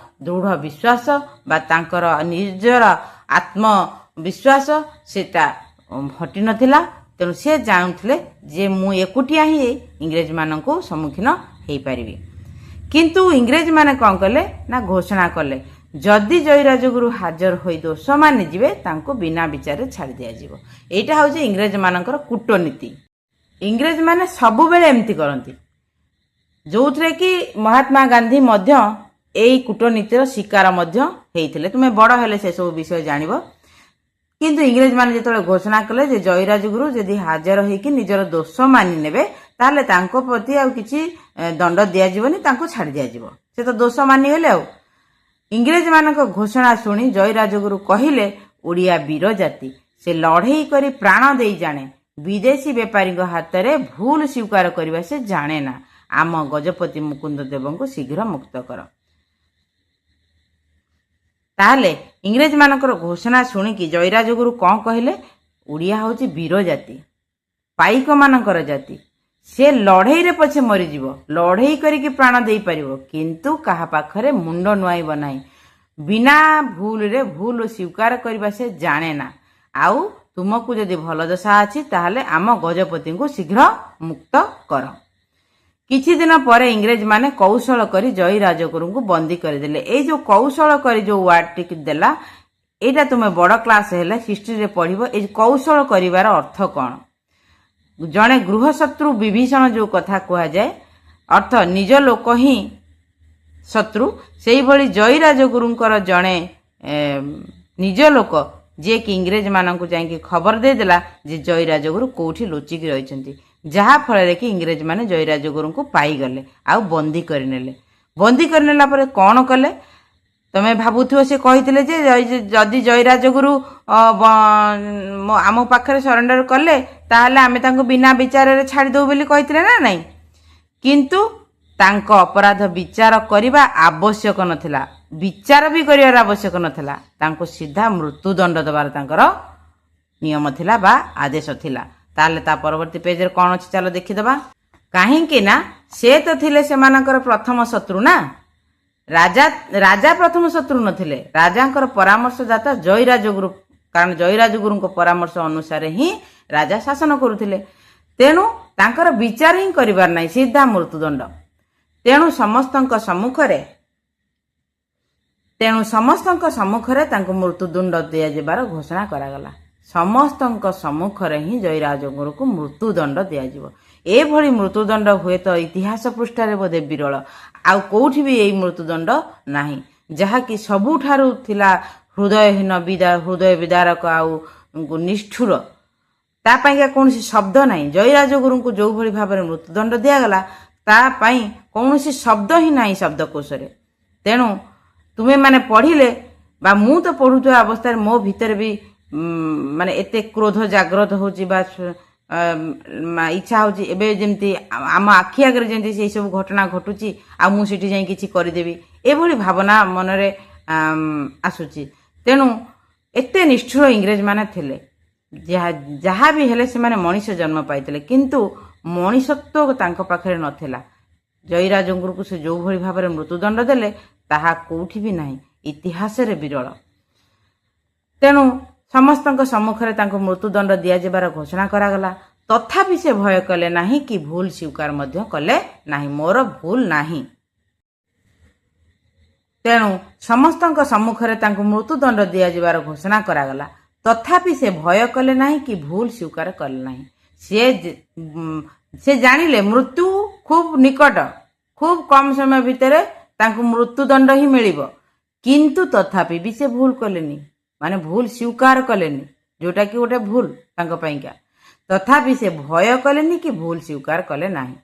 ଦୃଢ଼ ବିଶ୍ୱାସ ବା ତାଙ୍କର ନିଜର ଆତ୍ମବିଶ୍ୱାସ ସେଟା ହଟିନଥିଲା। ତେଣୁ ସେ ଜାଣୁଥିଲେ ଯେ ମୁଁ ଏକୁଟିଆ ହିଁ ଇଂରେଜମାନଙ୍କୁ ସମ୍ମୁଖୀନ ହେଇପାରିବି। କିନ୍ତୁ ଇଂରେଜମାନେ କ'ଣ କଲେ ନା ଘୋଷଣା କଲେ ଯଦି ଜୟୀ ରାଜଗୁରୁ ହାଜର ହୋଇ ଦୋଷ ମାନିଯିବେ ତାଙ୍କୁ ବିନା ବିଚାରରେ ଛାଡ଼ି ଦିଆଯିବ। ଏଇଟା ହେଉଛି ଇଂରେଜମାନଙ୍କର କୂଟନୀତି। ଇଂରେଜମାନେ ସବୁବେଳେ ଏମିତି କରନ୍ତି, ଯେଉଁଥିରେ କି ମହାତ୍ମା ଗାନ୍ଧୀ ମଧ୍ୟ ଏଇ କୂଟନୀତିର ଶିକାର ମଧ୍ୟ ହେଇଥିଲେ। ତୁମେ ବଡ଼ ହେଲେ ସେସବୁ ବିଷୟ ଜାଣିବ। କିନ୍ତୁ ଇଂରେଜମାନେ ଯେତେବେଳେ ଘୋଷଣା କଲେ ଯେ ଜୟୀ ରାଜଗୁରୁ ଯଦି ହାଜର ହେଇକି ନିଜର ଦୋଷ ମାନି ନେବେ ତାହେଲେ ତାଙ୍କ ପ୍ରତି ଆଉ କିଛି ଦଣ୍ଡ ଦିଆଯିବନି, ତାଙ୍କୁ ଛାଡ଼ି ଦିଆଯିବ। ସେ ତ ଦୋଷ ମାନିଗଲେ। ଆଉ ଇଂରେଜମାନଙ୍କ ଘୋଷଣା ଶୁଣି ଜୟୀ ରାଜଗୁରୁ କହିଲେ ଓଡ଼ିଆ ବୀର ଜାତି, ସେ ଲଢ଼େଇ କରି ପ୍ରାଣ ଦେଇ ଜାଣେ, ବିଦେଶୀ ବେପାରୀଙ୍କ ହାତରେ ଭୁଲ ସ୍ୱୀକାର କରିବା ସେ ଜାଣେ ନା। ଆମ ଗଜପତି ମୁକୁନ୍ଦ ଦେବଙ୍କୁ ଶୀଘ୍ର ମୁକ୍ତ କର। ତାହେଲେ ଇଂରେଜମାନଙ୍କର ଘୋଷଣା ଶୁଣିକି ଜୟୀ ରାଜଗୁରୁ କ'ଣ କହିଲେ? ଓଡ଼ିଆ ହେଉଛି ବୀର ଜାତି, ପାଇକମାନଙ୍କର ଜାତି। ସେ ଲଢ଼େଇରେ ପଛେ ମରିଯିବ, ଲଢ଼େଇ କରିକି ପ୍ରାଣ ଦେଇପାରିବ, କିନ୍ତୁ କାହା ପାଖରେ ମୁଣ୍ଡ ନୁଆଁଇବ ନାହିଁ। ବିନା ଭୁଲରେ ଭୁଲ ସ୍ୱୀକାର କରିବା ସେ ଜାଣେ ନା। ଆଉ ତୁମକୁ ଯଦି ଭଲ ଦଶା ଅଛି ତାହେଲେ ଆମ ଗଜପତିଙ୍କୁ ଶୀଘ୍ର ମୁକ୍ତ କର। କିଛି ଦିନ ପରେ ଇଂରେଜମାନେ କୌଶଳ କରି ଜୟୀ ରାଜଗୁରୁଙ୍କୁ ବନ୍ଦୀ କରିଦେଲେ। ଏଇ ଯେଉଁ କୌଶଳ କରି ଯେଉଁ ୱାର୍ଡଟି ଦେଲା, ଏଇଟା ତୁମେ ବଡ଼ କ୍ଲାସ୍ ହେଲେ ହିଷ୍ଟ୍ରିରେ ପଢ଼ିବ। ଏଇ କୌଶଳ କରିବାର ଅର୍ଥ କ'ଣ? ଜଣେ ଗୃହଶତ୍ରୁ ବିଭୀଷଣ ଯେଉଁ କଥା କୁହାଯାଏ, ଅର୍ଥ ନିଜ ଲୋକ ହିଁ ଶତ୍ରୁ, ସେଇଭଳି ଜୟୀ ରାଜଗୁରୁଙ୍କର ଜଣେ ନିଜ ଲୋକ ଯିଏକି ଇଂରେଜମାନଙ୍କୁ ଯାଇକି ଖବର ଦେଇଦେଲା ଯେ ଜୟୀ ରାଜଗୁରୁ କେଉଁଠି ଲୁଚିକି ରହିଛନ୍ତି। ଯାହାଫଳରେ କି ଇଂରେଜମାନେ ଜୟୀ ରାଜଗୁରୁଙ୍କୁ ପାଇଗଲେ ଆଉ ବନ୍ଦୀ କରିନେଲେ। ବନ୍ଦୀ କରିନେଲା ପରେ କ'ଣ କଲେ? ତମେ ଭାବୁଥିବ ସେ କହିଥିଲେ ଯେ ଯଦି ଜୟୀ ରାଜଗୁରୁ ଆମ ପାଖରେ ସରେଣ୍ଡର କଲେ ତାହେଲେ ଆମେ ତାଙ୍କୁ ବିନା ବିଚାରରେ ଛାଡ଼ିଦେବୁ ବୋଲି କହିଥିଲେ ନା ନାହିଁ। କିନ୍ତୁ ତାଙ୍କ ଅପରାଧ ବିଚାର କରିବା ଆବଶ୍ୟକ ନଥିଲା, ବିଚାର ବି କରିବାର ଆବଶ୍ୟକ ନଥିଲା। ତାଙ୍କୁ ସିଧା ମୃତ୍ୟୁଦଣ୍ଡ ଦେବାର ତାଙ୍କର ନିୟମ ଥିଲା ବା ଆଦେଶ ଥିଲା। ତାହେଲେ ତା ପରବର୍ତ୍ତୀ ପେଜରେ କ'ଣ ଅଛି ଚାଲ ଦେଖିଦେବା। କାହିଁକି ନା ସେ ତ ଥିଲେ ସେମାନଙ୍କର ପ୍ରଥମ ଶତ୍ରୁ ନା। ରାଜା ପ୍ରଥମ ଶତ୍ରୁ ନଥିଲେ, ରାଜାଙ୍କର ପରାମର୍ଶଦାତା ଜୟୀ ରାଜଗୁରୁ। କାରଣ ଜୟୀ ରାଜଗୁରୁଙ୍କ ପରାମର୍ଶ ଅନୁସାରେ ହିଁ ରାଜା ଶାସନ କରୁଥିଲେ। ତେଣୁ ତାଙ୍କର ବିଚାର ହିଁ କରିବାର ନାହିଁ, ସିଧା ମୃତ୍ୟୁଦଣ୍ଡ। ତେଣୁ ସମସ୍ତଙ୍କ ସମ୍ମୁଖରେ ତାଙ୍କୁ ମୃତ୍ୟୁଦଣ୍ଡ ଦିଆଯିବାର ଘୋଷଣା କରାଗଲା। ସମସ୍ତଙ୍କ ସମ୍ମୁଖରେ ହିଁ ଜୟୀ ରାଜଗୁରୁଙ୍କୁ ମୃତ୍ୟୁଦଣ୍ଡ ଦିଆଯିବ। ଏଭଳି ମୃତ୍ୟୁଦଣ୍ଡ ହୁଏତ ଇତିହାସ ପୃଷ୍ଠାରେ ବୋଧେ ବିରଳ, ଆଉ କେଉଁଠି ବି ଏଇ ମୃତ୍ୟୁଦଣ୍ଡ ନାହିଁ, ଯାହାକି ସବୁଠାରୁ ଥିଲା ହୃଦୟହୀନ, ହୃଦୟ ବିଦାରକ ଆଉ ନିଷ୍ଠୁର। ତା ପାଇଁକା କୌଣସି ଶବ୍ଦ ନାହିଁ। ଜୟୀ ରାଜଗୁରୁଙ୍କୁ ଯେଉଁଭଳି ଭାବରେ ମୃତ୍ୟୁଦଣ୍ଡ ଦିଆଗଲା ତା ପାଇଁ କୌଣସି ଶବ୍ଦ ହିଁ ନାହିଁ ଶବ୍ଦକୋଷରେ। ତେଣୁ ତୁମେମାନେ ପଢ଼ିଲେ ବା ମୁଁ ତ ପଢ଼ୁଥିବା ଅବସ୍ଥାରେ ମୋ ଭିତରେ ବି ମାନେ ଏତେ କ୍ରୋଧ ଜାଗ୍ରତ ହେଉଛି ବା ଇଚ୍ଛା ହେଉଛି ଏବେ ଯେମିତି ଆମ ଆଖି ଆଗରେ ଯେମିତି ସେଇ ସବୁ ଘଟଣା ଘଟୁଛି ଆଉ ମୁଁ ସେଠି ଯାଇ କିଛି କରିଦେବି, ଏଭଳି ଭାବନା ମନରେ ଆସୁଛି। ତେଣୁ ଏତେ ନିଷ୍ଠୁର ଇଂରେଜମାନେ ଥିଲେ। ଯାହା ବି ହେଲେ ସେମାନେ ମଣିଷ ଜନ୍ମ ପାଇଥିଲେ, କିନ୍ତୁ ମଣିଷତ୍ୱ ତାଙ୍କ ପାଖରେ ନଥିଲା। ଜୟୀ ରାଜଗୁରୁଙ୍କୁ ସେ ଯେଉଁଭଳି ଭାବରେ ମୃତ୍ୟୁଦଣ୍ଡ ଦେଲେ ତାହା କେଉଁଠି ବି ନାହିଁ, ଇତିହାସରେ ବିରଳ। ତେଣୁ ସମସ୍ତଙ୍କ ସମ୍ମୁଖରେ ତାଙ୍କୁ ମୃତ୍ୟୁଦଣ୍ଡ ଦିଆଯିବାର ଘୋଷଣା କରାଗଲା। ତଥାପି ସେ ଭୟ କଲେ ନାହିଁ କି ଭୁଲ ସ୍ୱୀକାର ମଧ୍ୟ କଲେ ନାହିଁ। ମୋର ଭୁଲ ନାହିଁ। ତେଣୁ ସମସ୍ତଙ୍କ ସମ୍ମୁଖରେ ତାଙ୍କୁ ମୃତ୍ୟୁଦଣ୍ଡ ଦିଆଯିବାର ଘୋଷଣା କରାଗଲା। ତଥାପି ସେ ଭୟ କଲେ ନାହିଁ କି ଭୁଲ ସ୍ୱୀକାର କଲେ ନାହିଁ। ସେ ଜାଣିଲେ ମୃତ୍ୟୁ ଖୁବ୍ ନିକଟ, ଖୁବ୍ କମ ସମୟ ଭିତରେ ତାଙ୍କୁ ମୃତ୍ୟୁଦଣ୍ଡ ହିଁ ମିଳିବ। କିନ୍ତୁ ତଥାପି ବି ସେ ଭୁଲ କଲେନି, ମାନେ ଭୁଲ ସ୍ୱୀକାର କଲେନି, ଯୋଉଟା କି ଗୋଟେ ଭୁଲ ତାଙ୍କ ପାଇଁକା। ତଥାପି ସେ ଭୟ କଲେନି କି ଭୁଲ ସ୍ୱୀକାର କଲେ ନାହିଁ।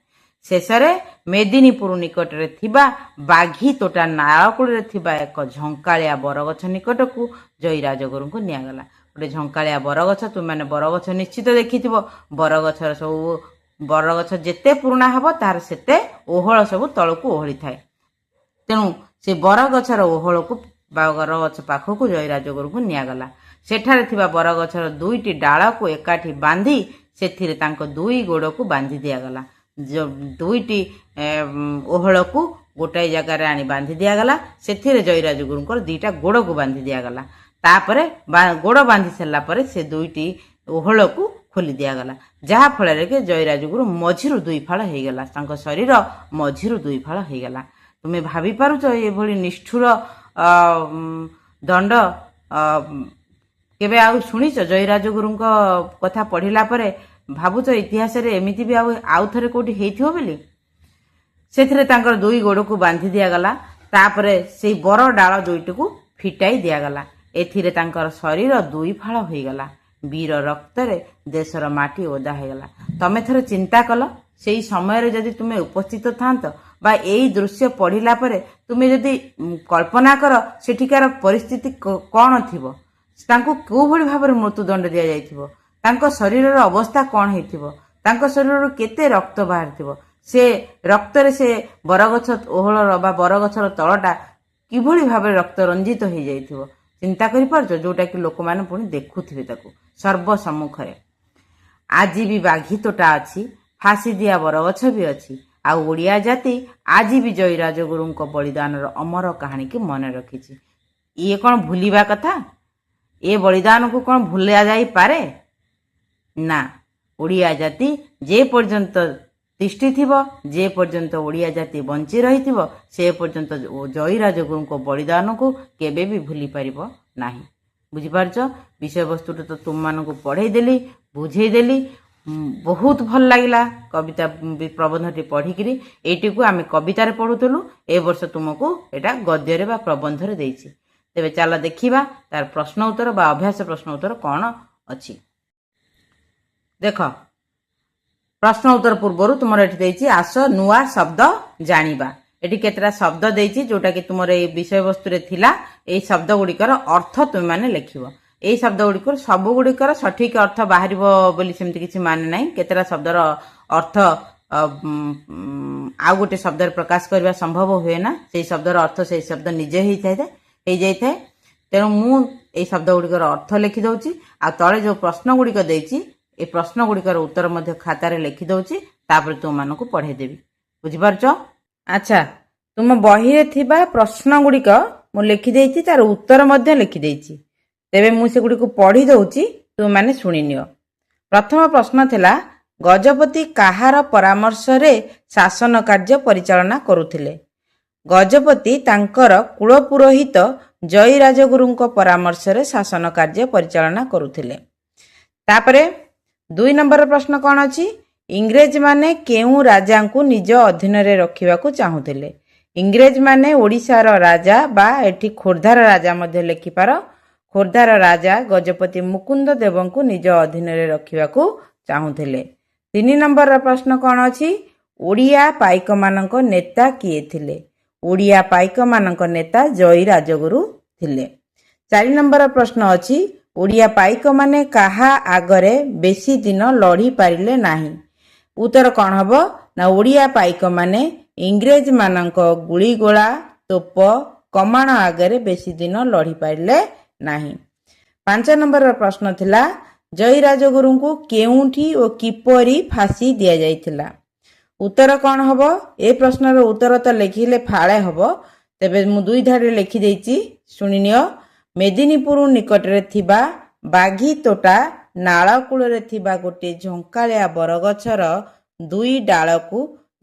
ଶେଷରେ ମେଦିନୀପୁର ନିକଟରେ ଥିବା ବାଘି ତୋଟା ନାଳକୂଳରେ ଥିବା ଏକ ଝଙ୍କାଳିଆ ବରଗଛ ନିକଟକୁ ଜୟୀ ରାଜଗୁରୁଙ୍କୁ ନିଆଗଲା। ଗୋଟେ ଝଙ୍କାଳିଆ ବରଗଛ, ତୁମେମାନେ ବରଗଛ ନିଶ୍ଚିତ ଦେଖିଥିବ। ବରଗଛ ଯେତେ ପୁରୁଣା ହେବ ତାହାର ସେତେ ଓହଳ ସବୁ ତଳକୁ ଓହଳିଥାଏ। ତେଣୁ ସେ ବରଗଛର ଓହଳକୁ ବରଗଛ ପାଖକୁ ଜୟୀ ରାଜଗୁରୁଙ୍କୁ ନିଆଗଲା। ସେଠାରେ ଥିବା ବରଗଛର 2ଟି ଡାଳକୁ ଏକାଠି ବାନ୍ଧି ସେଥିରେ ତାଙ୍କ 2 ଗୋଡ଼କୁ ବାନ୍ଧି ଦିଆଗଲା। 2ଟି ଓହଳକୁ ଗୋଟାଏ ଜାଗାରେ ଆଣି ବାନ୍ଧି ଦିଆଗଲା। ସେଥିରେ ଜୟୀ ରାଜଗୁରୁଙ୍କର 2ଟା ଗୋଡ଼କୁ ବାନ୍ଧି ଦିଆଗଲା। ତାପରେ ଗୋଡ଼ ବାନ୍ଧି ସାରିଲା ପରେ ସେ 2ଟି ଓହଳକୁ ଖୋଲି ଦିଆଗଲା, ଯାହା ଫଳରେ କି ଜୟୀ ରାଜଗୁରୁ ମଝିରୁ 2 ଫାଳ ହେଇଗଲା, ତାଙ୍କ ଶରୀର ମଝିରୁ 2 ଫାଳ ହେଇଗଲା। ତୁମେ ଭାବି ପାରୁଛ ଏଭଳି ନିଷ୍ଠୁର ଦଣ୍ଡ କେବେ ଆଉ ଶୁଣିଛ? ଜୟୀ ରାଜଗୁରୁଙ୍କ କଥା ପଢିଲା ପରେ ଭାବୁଛ ଇତିହାସରେ ଏମିତି ବି ଆଉ ଥରେ କୋଉଠି ହେଇଥିବ ବୋଲି? ସେଥିରେ ତାଙ୍କର 2 ଗୋଡ଼କୁ ବାନ୍ଧି ଦିଆଗଲା। ତାପରେ ସେଇ ବର ଡାଳ 2ଟିକୁ ଫିଟାଇ ଦିଆଗଲା। ଏଥିରେ ତାଙ୍କର ଶରୀର 2 ଫାଳ ହୋଇଗଲା। ବୀର ରକ୍ତରେ ଦେଶର ମାଟି ଓଦା ହେଇଗଲା। ତମେ ଥରେ ଚିନ୍ତା କଲ, ସେଇ ସମୟରେ ଯଦି ତୁମେ ଉପସ୍ଥିତ ଥାନ୍ତ ବା ଏଇ ଦୃଶ୍ୟ ପଢିଲା ପରେ ତୁମେ ଯଦି କଳ୍ପନା କର ସେଠିକାର ପରିସ୍ଥିତି କ'ଣ ଥିବ, ତାଙ୍କୁ କୋଉଭଳି ଭାବରେ ମୃତ୍ୟୁଦଣ୍ଡ ଦିଆଯାଇଥିବ, ତାଙ୍କ ଶରୀରର ଅବସ୍ଥା କ'ଣ ହେଇଥିବ, ତାଙ୍କ ଶରୀରରୁ କେତେ ରକ୍ତ ବାହାରିଥିବ, ସେ ରକ୍ତରେ ସେ ବରଗଛ ଓହଳର ବା ବରଗଛର ତଳଟା କିଭଳି ଭାବରେ ରକ୍ତ ରଞ୍ଜିତ ହେଇଯାଇଥିବ ଚିନ୍ତା କରିପାରୁଛ? ଯୋଉଟାକି ଲୋକମାନେ ପୁଣି ଦେଖୁଥିବେ ତାକୁ ସର୍ବ ସମ୍ମୁଖରେ। ଆଜି ବି ବାଘି ତୋଟା ଅଛି, ଫାଶୀ ଦିଆ ବରଗଛ ବି ଅଛି। ଆଉ ଓଡ଼ିଆ ଜାତି ଆଜି ବି ଜୟୀ ରାଜଗୁରୁଙ୍କ ବଳିଦାନର ଅମର କାହାଣୀକି ମନେ ରଖିଛି। ଇଏ କ'ଣ ଭୁଲିବା କଥା? ଏ ବଳିଦାନକୁ କ'ଣ ଭୁଲା ଯାଇପାରେ? ନା, ଓଡ଼ିଆ ଜାତି ଯେ ପର୍ଯ୍ୟନ୍ତ ତିଷ୍ଠିଥିବ, ଯେ ପର୍ଯ୍ୟନ୍ତ ଓଡ଼ିଆ ଜାତି ବଞ୍ଚି ରହିଥିବ, ସେ ପର୍ଯ୍ୟନ୍ତ ଜୟୀ ରାଜଗୁରୁଙ୍କ ବଳିଦାନକୁ କେବେ ବି ଭୁଲି ପାରିବ ନାହିଁ। ବୁଝିପାରୁଛ? ବିଷୟବସ୍ତୁଟା ତ ତୁମମାନଙ୍କୁ ପଢ଼େଇଦେଲି, ବୁଝେଇଦେଲି। ବହୁତ ଭଲ ଲାଗିଲା କବିତା ପ୍ରବନ୍ଧଟି ପଢ଼ିକିରି। ଏଇଟିକୁ ଆମେ କବିତାରେ ପଢ଼ୁଥିଲୁ, ଏ ବର୍ଷ ତୁମକୁ ଏଇଟା ଗଦ୍ୟରେ ବା ପ୍ରବନ୍ଧରେ ଦେଇଛି। ତେବେ ଚାଲ ଦେଖିବା ତାର ପ୍ରଶ୍ନ ଉତ୍ତର ବା ଅଭ୍ୟାସ ପ୍ରଶ୍ନ ଉତ୍ତର କ'ଣ ଅଛି। ଦେଖ, ପ୍ରଶ୍ନ ଉତ୍ତର ପୂର୍ବରୁ ତୁମର ଏଠି ଦେଇଛି ଆସ ନୂଆ ଶବ୍ଦ ଜାଣିବା। ଏଠି କେତେଟା ଶବ୍ଦ ଦେଇଛି ଯୋଉଟାକି ତୁମର ଏଇ ବିଷୟବସ୍ତୁରେ ଥିଲା। ଏଇ ଶବ୍ଦ ଗୁଡ଼ିକର ଅର୍ଥ ତୁମେମାନେ ଲେଖିବ। ଏଇ ଶବ୍ଦ ଗୁଡ଼ିକର ସବୁ ଗୁଡ଼ିକର ସଠିକ ଅର୍ଥ ବାହାରିବ ବୋଲି ସେମିତି କିଛି ମାନେ ନାହିଁ। କେତେଟା ଶବ୍ଦର ଅର୍ଥ ଆଉ ଗୋଟେ ଶବ୍ଦରେ ପ୍ରକାଶ କରିବା ସମ୍ଭବ ହୁଏ ନା। ସେଇ ଶବ୍ଦର ଅର୍ଥ ସେଇ ଶବ୍ଦ ନିଜେ ହେଇଯାଇଥାଏ। ତେଣୁ ମୁଁ ଏଇ ଶବ୍ଦ ଗୁଡ଼ିକର ଅର୍ଥ ଲେଖିଦେଉଛି। ଆଉ ତଳେ ଯେଉଁ ପ୍ରଶ୍ନ ଗୁଡ଼ିକ ଦେଇଛି ଏ ପ୍ରଶ୍ନ ଗୁଡ଼ିକର ଉତ୍ତର ମଧ୍ୟ ଖାତାରେ ଲେଖିଦେଉଛି, ତାପରେ ତୁମମାନଙ୍କୁ ପଢ଼େଇଦେବି। ବୁଝିପାରୁଛ? ଆଚ୍ଛା, ତୁମ ବହିରେ ଥିବା ପ୍ରଶ୍ନ ଗୁଡ଼ିକ ମୁଁ ଲେଖିଦେଇଛି, ତାର ଉତ୍ତର ମଧ୍ୟ ଲେଖିଦେଇଛି। ତେବେ ମୁଁ ସେଗୁଡ଼ିକୁ ପଢ଼ି ଦେଉଛି, ତୁମମାନେ ଶୁଣିନିଅ। ପ୍ରଥମ ପ୍ରଶ୍ନ ଥିଲା, ଗଜପତି କାହାର ପରାମର୍ଶରେ ଶାସନ କାର୍ଯ୍ୟ ପରିଚାଳନା କରୁଥିଲେ? ଗଜପତି ତାଙ୍କର କୁଳପୁରୋହିତ ଜୟୀ ରାଜଗୁରୁଙ୍କ ପରାମର୍ଶରେ ଶାସନ କାର୍ଯ୍ୟ ପରିଚାଳନା କରୁଥିଲେ। ତାପରେ 2 ନମ୍ବର ପ୍ରଶ୍ନ କ'ଣ ଅଛି? ଇଂରେଜମାନେ କେଉଁ ରାଜାଙ୍କୁ ନିଜ ଅଧୀନରେ ରଖିବାକୁ ଚାହୁଁଥିଲେ? ଇଂରେଜମାନେ ଓଡ଼ିଶାର ରାଜା ବା ଏଠି ଖୋର୍ଦ୍ଧାର ରାଜା ମଧ୍ୟ ଲେଖିପାର। ଖୋର୍ଦ୍ଧାର ରାଜା ଗଜପତି ମୁକୁନ୍ଦ ଦେବଙ୍କୁ ନିଜ ଅଧୀନରେ ରଖିବାକୁ ଚାହୁଁଥିଲେ। 3 ନମ୍ବରର ପ୍ରଶ୍ନ କ'ଣ ଅଛି? ଓଡ଼ିଆ ପାଇକମାନଙ୍କ ନେତା କିଏ ଥିଲେ? ଓଡ଼ିଆ ପାଇକମାନଙ୍କ ନେତା ଜୟୀ ରାଜଗୁରୁ ଥିଲେ। 4 ନମ୍ବର ପ୍ରଶ୍ନ ଅଛି, ଓଡ଼ିଆ ପାଇକମାନେ କାହା ଆଗରେ ବେଶୀ ଦିନ ଲଢ଼ି ପାରିଲେ ନାହିଁ? ଉତ୍ତର କ'ଣ ହେବ ନା ଓଡ଼ିଆ ପାଇକମାନେ ଇଂରେଜମାନଙ୍କ ଗୁଳିଗୋଳା, ତୋପ, କମାଣ ଆଗରେ ବେଶୀ ଦିନ ଲଢ଼ି ପାରିଲେ ନାହିଁ। 5 ନମ୍ବରର ପ୍ରଶ୍ନ ଥିଲା, ଜୟୀ ରାଜଗୁରୁଙ୍କୁ କେଉଁଠି ଓ କିପରି ଫାଶୀ ଦିଆଯାଇଥିଲା? ଉତ୍ତର କ'ଣ ହେବ? ଏ ପ୍ରଶ୍ନର ଉତ୍ତର ତ ଲେଖିଲେ ଫାଳେ ହେବ। ତେବେ ମୁଁ 2 ଧାଡ଼ିରେ ଲେଖିଦେଇଛି, ଶୁଣିନିଅ। ମେଦିନୀପୁର ନିକଟରେ ଥିବା ବାଘି ତୋଟା ନାଳ କୂଳରେ ଥିବା ଗୋଟିଏ ଝଙ୍କାଳିଆ ବରଗଛର 2 ଡାଳକୁ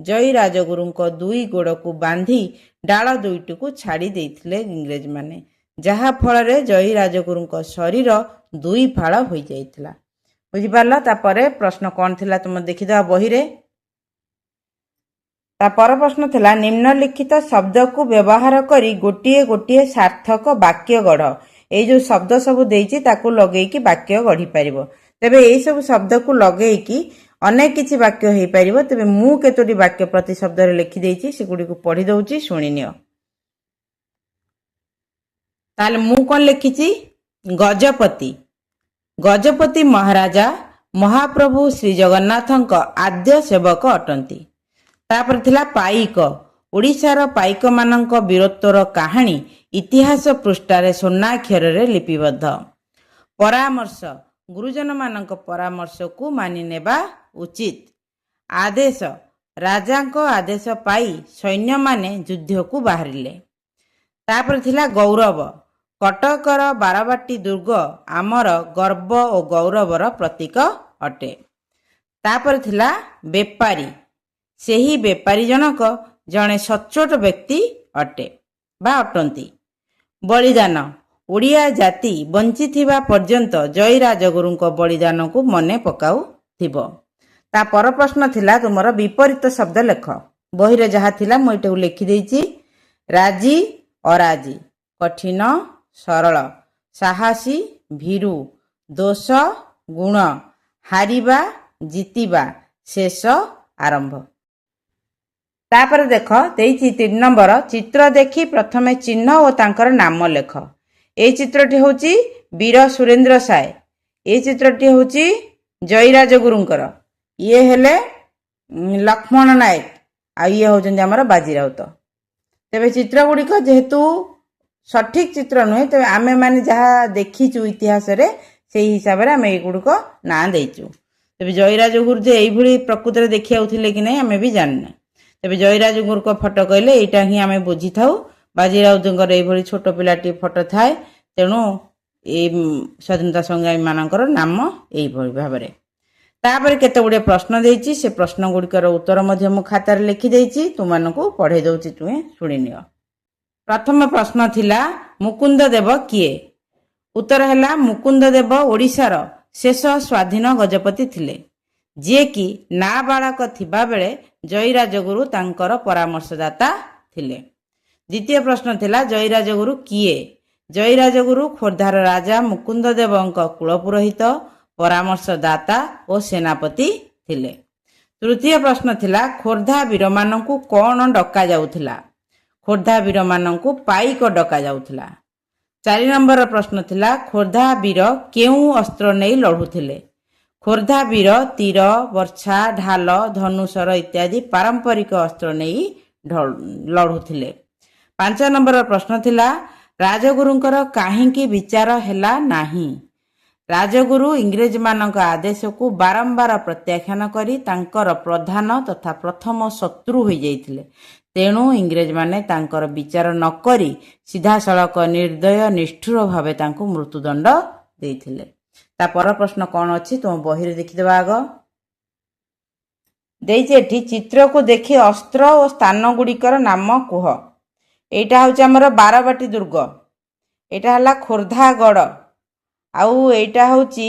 ଜୟୀ ରାଜଗୁରୁଙ୍କ 2 ଗୋଡ଼କୁ ବାନ୍ଧି ଡାଳ ଦୁଇଟିକୁ ଛାଡ଼ି ଦେଇଥିଲେ ଇଂରେଜମାନେ, ଯାହା ଫଳରେ ଜୟୀ ରାଜଗୁରୁଙ୍କ ଶରୀର ଦୁଇ ଫାଳ ହୋଇଯାଇଥିଲା। ବୁଝିପାରିଲ? ତାପରେ ପ୍ରଶ୍ନ କ'ଣ ଥିଲା ତୁମେ ଦେଖିଦେବା ବହିରେ। ତାପର ପ୍ରଶ୍ନ ଥିଲା ନିମ୍ନଲିଖିତ ଶବ୍ଦକୁ ବ୍ୟବହାର କରି ଗୋଟିଏ ଗୋଟିଏ ସାର୍ଥକ ବାକ୍ୟ ଗଢ଼। ଏଇ ଯେଉଁ ଶବ୍ଦ ସବୁ ଦେଇଛି ତାକୁ ଲଗେଇକି ବାକ୍ୟ ଗଢ଼ିପାରିବ। ତେବେ ଏଇସବୁ ଶବ୍ଦକୁ ଲଗେଇକି ଅନେକ କିଛି ବାକ୍ୟ ହେଇପାରିବ। ତେବେ ମୁଁ କେତୋଟି ବାକ୍ୟ ପ୍ରତି ଶବ୍ଦରେ ଲେଖିଦେଇଛି, ସେଗୁଡ଼ିକୁ ପଢ଼ି ଦେଉଛି, ଶୁଣିନିଅ। ତାହେଲେ ମୁଁ କ'ଣ ଲେଖିଛି? ଗଜପତି। ଗଜପତି ମହାରାଜା ମହାପ୍ରଭୁ ଶ୍ରୀ ଜଗନ୍ନାଥଙ୍କ ଆଦ୍ୟ ସେବକ ଅଟନ୍ତି। ତାପରେ ଥିଲା ପାଇକ। ଓଡ଼ିଶାର ପାଇକମାନଙ୍କ ବୀରତ୍ୱର କାହାଣୀ ଇତିହାସ ପୃଷ୍ଠାରେ ସ୍ୱର୍ଣ୍ଣାକ୍ଷରରେ ଲିପିବଦ୍ଧ। ପରାମର୍ଶ, ଗୁରୁଜନମାନଙ୍କ ପରାମର୍ଶକୁ ମାନି ନେବା ଉଚିତ। ଆଦେଶ, ରାଜାଙ୍କ ଆଦେଶ ପାଇ ସୈନ୍ୟମାନେ ଯୁଦ୍ଧକୁ ବାହାରିଲେ। ତାପରେ ଥିଲା ଗୌରବ, କଟକର ବାରବାଟୀ ଦୁର୍ଗ ଆମର ଗର୍ବ ଓ ଗୌରବର ପ୍ରତୀକ ଅଟେ। ତାପରେ ଥିଲା ବେପାରୀ, ସେହି ବେପାରୀ ଜଣକ ଜଣେ ସଚ୍ଚୋଟ ବ୍ୟକ୍ତି ଅଟେ ବା ଅଟନ୍ତି। ବଳିଦାନ, ଓଡ଼ିଆ ଜାତି ବଞ୍ଚିଥିବା ପର୍ଯ୍ୟନ୍ତ ଜୟୀ ରାଜଗୁରୁଙ୍କ ବଳିଦାନକୁ ମନେ ପକାଉଥିବ। ତା ପର ପ୍ରଶ୍ନ ଥିଲା ତୁମର ବିପରୀତ ଶବ୍ଦ ଲେଖ। ବହିରେ ଯାହା ଥିଲା ମୁଁ ଏଟାକୁ ଲେଖିଦେଇଛି। ରାଜି ଅରାଜି, କଠିନ ସରଳ, ସାହସୀ ଭୀରୁ, ଦୋଷ ଗୁଣ, ହାରିବା ଜିତିବା, ଶେଷ ଆରମ୍ଭ। ତାପରେ ଦେଖ ଦେଇଛି 3 ନମ୍ବର, ଚିତ୍ର ଦେଖି ପ୍ରଥମେ ଚିହ୍ନ ଓ ତାଙ୍କର ନାମ ଲେଖ। এই ଚିତ୍ରଟି ହେଉଛି ବୀର ସୁରେନ୍ଦ୍ର ସାଏ, এই ଚିତ୍ରଟି ହେଉଛି ଜୟୀ ରାଜଗୁରୁଙ୍କର, ଇଏ ହେଲେ ଲକ୍ଷ୍ମଣ ନାୟକ, ଆଉ ଇଏ ହେଉଛନ୍ତି ଆମର ବାଜି ରାଉତ। ତେବେ ଚିତ୍ର ଗୁଡ଼ିକ ଯେହେତୁ ସଠିକ୍ ଚିତ୍ର ନୁହେଁ, ତେବେ ଆମେମାନେ ଯାହା ଦେଖିଛୁ ଇତିହାସରେ ସେଇ ହିସାବରେ ଆମେ ଏଇଗୁଡ଼ିକ ନାଁ ଦେଇଛୁ। ତେବେ ଜୟୀ ରାଜଗୁରୁ ଯେ ଏଇଭଳି ପ୍ରକୃତରେ ଦେଖିଯାଉଥିଲେ କି ନାହିଁ ଆମେ ବି ଜାଣିନେ। ତେବେ ଜୟୀ ରାଜଗୁରୁଙ୍କ ଫଟୋ କହିଲେ ଏଇଟା ହିଁ ଆମେ ବୁଝିଥାଉ। ବାଜି ରାଉତଙ୍କର ଏଇଭଳି ଛୋଟ ପିଲାଟି ଫଟୋ ଥାଏ, ତେଣୁ ଏଇ ସ୍ୱାଧୀନତା ସଂଗ୍ରାମୀ ମାନଙ୍କର ନାମ ଏଇଭଳି ଭାବରେ। ତାପରେ କେତେ ଗୁଡ଼ିଏ ପ୍ରଶ୍ନ ଦେଇଛି, ସେ ପ୍ରଶ୍ନ ଗୁଡ଼ିକର ଉତ୍ତର ମଧ୍ୟ ମୁଁ ଖାତାରେ ଲେଖିଦେଇଛି, ତୁମମାନଙ୍କୁ ପଢ଼େଇ ଦେଉଛି, ତୁମେ ଶୁଣିନିଅ। ପ୍ରଥମ ପ୍ରଶ୍ନ ଥିଲା ମୁକୁନ୍ଦ ଦେବ କିଏ? ଉତ୍ତର ହେଲା ମୁକୁନ୍ଦ ଦେବ ଓଡ଼ିଶାର ଶେଷ ସ୍ୱାଧୀନ ଗଜପତି ଥିଲେ, ଯିଏକି ନାବାଳକ ଥିବାବେଳେ ଜୟୀ ରାଜଗୁରୁ ତାଙ୍କର ପରାମର୍ଶଦାତା ଥିଲେ। ଦ୍ୱିତୀୟ ପ୍ରଶ୍ନ ଥିଲା ଜୟୀ ରାଜଗୁରୁ କିଏ? ଜୟୀ ରାଜଗୁରୁ ଖୋର୍ଦ୍ଧାର ରାଜା ମୁକୁନ୍ଦ ଦେବଙ୍କ କୁଳପୁରୋହିତ, ପରାମର୍ଶଦାତା ଓ ସେନାପତି ଥିଲେ। ତୃତୀୟ ପ୍ରଶ୍ନ ଥିଲା ଖୋର୍ଦ୍ଧା ବୀରମାନଙ୍କୁ କ'ଣ ଡକାଯାଉଥିଲା? ଖୋର୍ଦ୍ଧା ବୀରମାନଙ୍କୁ ପାଇକ ଡକାଯାଉଥିଲା। 4 ନମ୍ବର ପ୍ରଶ୍ନ ଥିଲା ଖୋର୍ଦ୍ଧା ବୀର କେଉଁ ଅସ୍ତ୍ର ନେଇ ଲଢ଼ୁଥିଲେ? ଖୋର୍ଦ୍ଧା ବୀର ତୀର, ବର୍ଚ୍ଛା, ଢାଲ, ଧନୁଶର ଇତ୍ୟାଦି ପାରମ୍ପରିକ ଅସ୍ତ୍ର ନେଇ ଲଢ଼ୁଥିଲେ। 5 ନମ୍ବର ପ୍ରଶ୍ନ ଥିଲା ରାଜଗୁରୁଙ୍କର କାହିଁକି ବିଚାର ହେଲା ନାହିଁ? ରାଜଗୁରୁ ଇଂରେଜମାନଙ୍କ ଆଦେଶକୁ ବାରମ୍ବାର ପ୍ରତ୍ୟାଖ୍ୟାନ କରି ତାଙ୍କର ପ୍ରଧାନ ତଥା ପ୍ରଥମ ଶତ୍ରୁ ହୋଇଯାଇଥିଲେ। ତେଣୁ ଇଂରେଜମାନେ ତାଙ୍କର ବିଚାର ନ କରି ସିଧାସଳଖ ନିର୍ଦ୍ଦୟ ନିଷ୍ଠୁର ଭାବେ ତାଙ୍କୁ ମୃତ୍ୟୁଦଣ୍ଡ ଦେଇଥିଲେ। ତା ପର ପ୍ରଶ୍ନ କ'ଣ ଅଛି ତୁମ ବହିରେ ଦେଖିଦେବା ଆଗ। ଦେଇଛି ଏଠି ଚିତ୍ରକୁ ଦେଖି ଅସ୍ତ୍ର ଓ ସ୍ଥାନ ଗୁଡ଼ିକର ନାମ କୁହ। ଏଇଟା ହେଉଛି ଆମର ବାରବାଟୀ ଦୁର୍ଗ, ଏଇଟା ହେଲା ଖୋର୍ଦ୍ଧାଗଡ଼, ଆଉ ଏଇଟା ହେଉଛି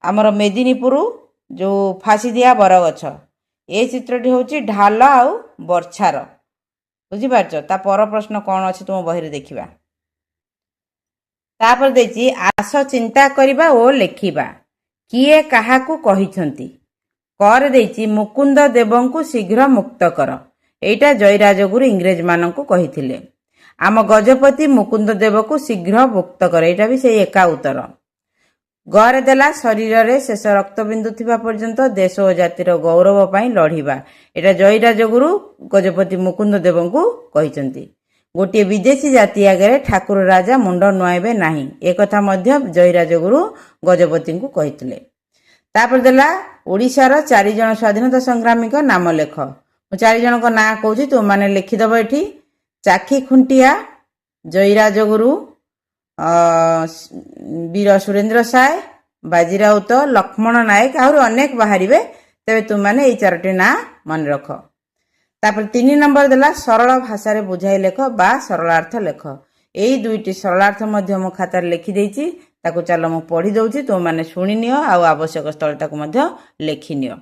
ଆମର ମେଦିନୀପୁର ଯେଉଁ ଫାଶୀଦିଆ ବରଗଛ। ଏ ଚିତ୍ରଟି ହେଉଛି ଢାଲ ଆଉ ବର୍ଚ୍ଛାର। ବୁଝିପାରୁଛ? ତା ପର ପ୍ରଶ୍ନ କ'ଣ ଅଛି ତୁମ ବହିରେ ଦେଖିବା। ତାପରେ ଦେଇଛି ଆସ ଚିନ୍ତା କରିବା ଓ ଲେଖିବା। କିଏ କାହାକୁ କହିଛନ୍ତି? କରେ ଦେଇଛି ମୁକୁନ୍ଦ ଦେବଙ୍କୁ ଶୀଘ୍ର ମୁକ୍ତ କର। ଏଇଟା ଜୟୀ ରାଜଗୁରୁ ଇଂରେଜମାନଙ୍କୁ କହିଥିଲେ। ଆମ ଗଜପତି ମୁକୁନ୍ଦ ଦେବକୁ ଶୀଘ୍ର ମୁକ୍ତ କର, ଏଇଟା ବି ସେଇ ଏକା ଉତ୍ତର। ଗରେ ଦେଲା ଶରୀରରେ ଶେଷ ରକ୍ତବିନ୍ଦୁ ଥିବା ପର୍ଯ୍ୟନ୍ତ ଦେଶ ଓ ଜାତିର ଗୌରବ ପାଇଁ ଲଢ଼ିବା। ଏଇଟା ଜୟୀ ରାଜଗୁରୁ ଗଜପତି ମୁକୁନ୍ଦ ଦେବଙ୍କୁ କହିଛନ୍ତି। ଗୋଟିଏ ବିଦେଶୀ ଜାତି ଆଗରେ ଠାକୁର ରାଜା ମୁଣ୍ଡ ନୁଆଇବେ ନାହିଁ, ଏକଥା ମଧ୍ୟ ଜୟୀ ରାଜଗୁରୁ ଗଜପତିଙ୍କୁ କହିଥିଲେ। ତାପରେ ଦେଲା ଓଡ଼ିଶାର 4 ଜଣ ସ୍ୱାଧୀନତା ସଂଗ୍ରାମୀଙ୍କ ନାମ ଲେଖ। ମୁଁ 4 ଜଣଙ୍କ ନାଁ କହୁଛି, ତୁମମାନେ ଲେଖିଦେବ ଏଠି। ଚାଖି ଖୁଣ୍ଟିଆ, ଜୟୀ ରାଜଗୁରୁ, ବୀର ସୁରେନ୍ଦ୍ର ସାଏ, ବାଜି ରାଉତ, ଲକ୍ଷ୍ମଣ ନାୟକ, ଆହୁରି ଅନେକ ବାହାରିବେ। ତେବେ ତୁମମାନେ ଏଇ 4ଟି ନାଁ ମନେ ରଖ। तापर 3 नंबर देला सरल भाषा रे बुझाई लेख बा सरलार्थ लेख। एई दुईटी सरलार्थ मध्य मो खातार लिखि देइछि, ताकू चलो मो पढ़ी दउछि, तो माने सुनि नियो आ आवश्यक स्थल ताकू मध्य लिखि नियो।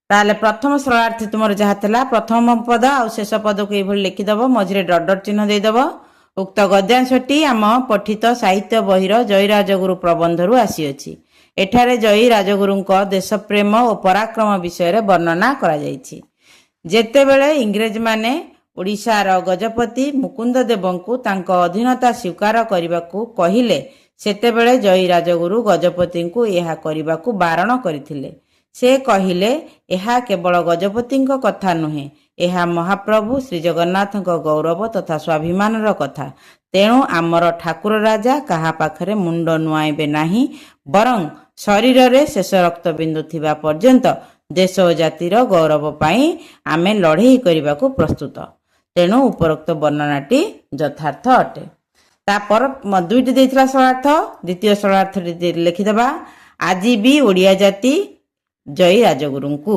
ताले प्रथम सरलार्थ तुमर जहा थला प्रथम पद आ शेष पद को एभल लिखि दबो, मझिरे डट डट चिन्ह देइ दबो। उक्त गद्यांशटी आम पठित साहित्य बहिर जयी राजगुरु प्रबंधरू आसी अछि। एठारे जयी राजगुरुଙ୍କ देशप्रेम और पराक्रम विषय रे वर्णना करा जाइछि। जेतेबेले इंग्रेज माने ओडिशार गजपति मुकुंद देवंकु तांको अधीनता स्वीकार करबाकू कहिले, सेतेबेले जयी राजगुरु गजपतिंकु एहा करबाकू बारण करथिले। से कहिले एहा केवल गजपतिंक कथा नुहे, एहा महाप्रभु श्री जगन्नाथଙ୍କ गौरव तथा स्वाभिमानर कथा। तेणु आमर ठाकुर राजा कहा पाखरे मुंड नुआइबे नाही, बरं शरीर रे शेष रक्त बिंदु थिबा पर्यंत देश और जातिर गौरव पाई आमे लड़ाई करबाकू प्रस्तुत। तेणु उपरोक्त वर्णनाटी यथार्थ अटे। तापर दुईटी देइथिला सरलार्थ, द्वितीय सरलार्थ लिखिदेबा, आज भी ओडिया जाति जयी राजगुरुଙ୍କୁ।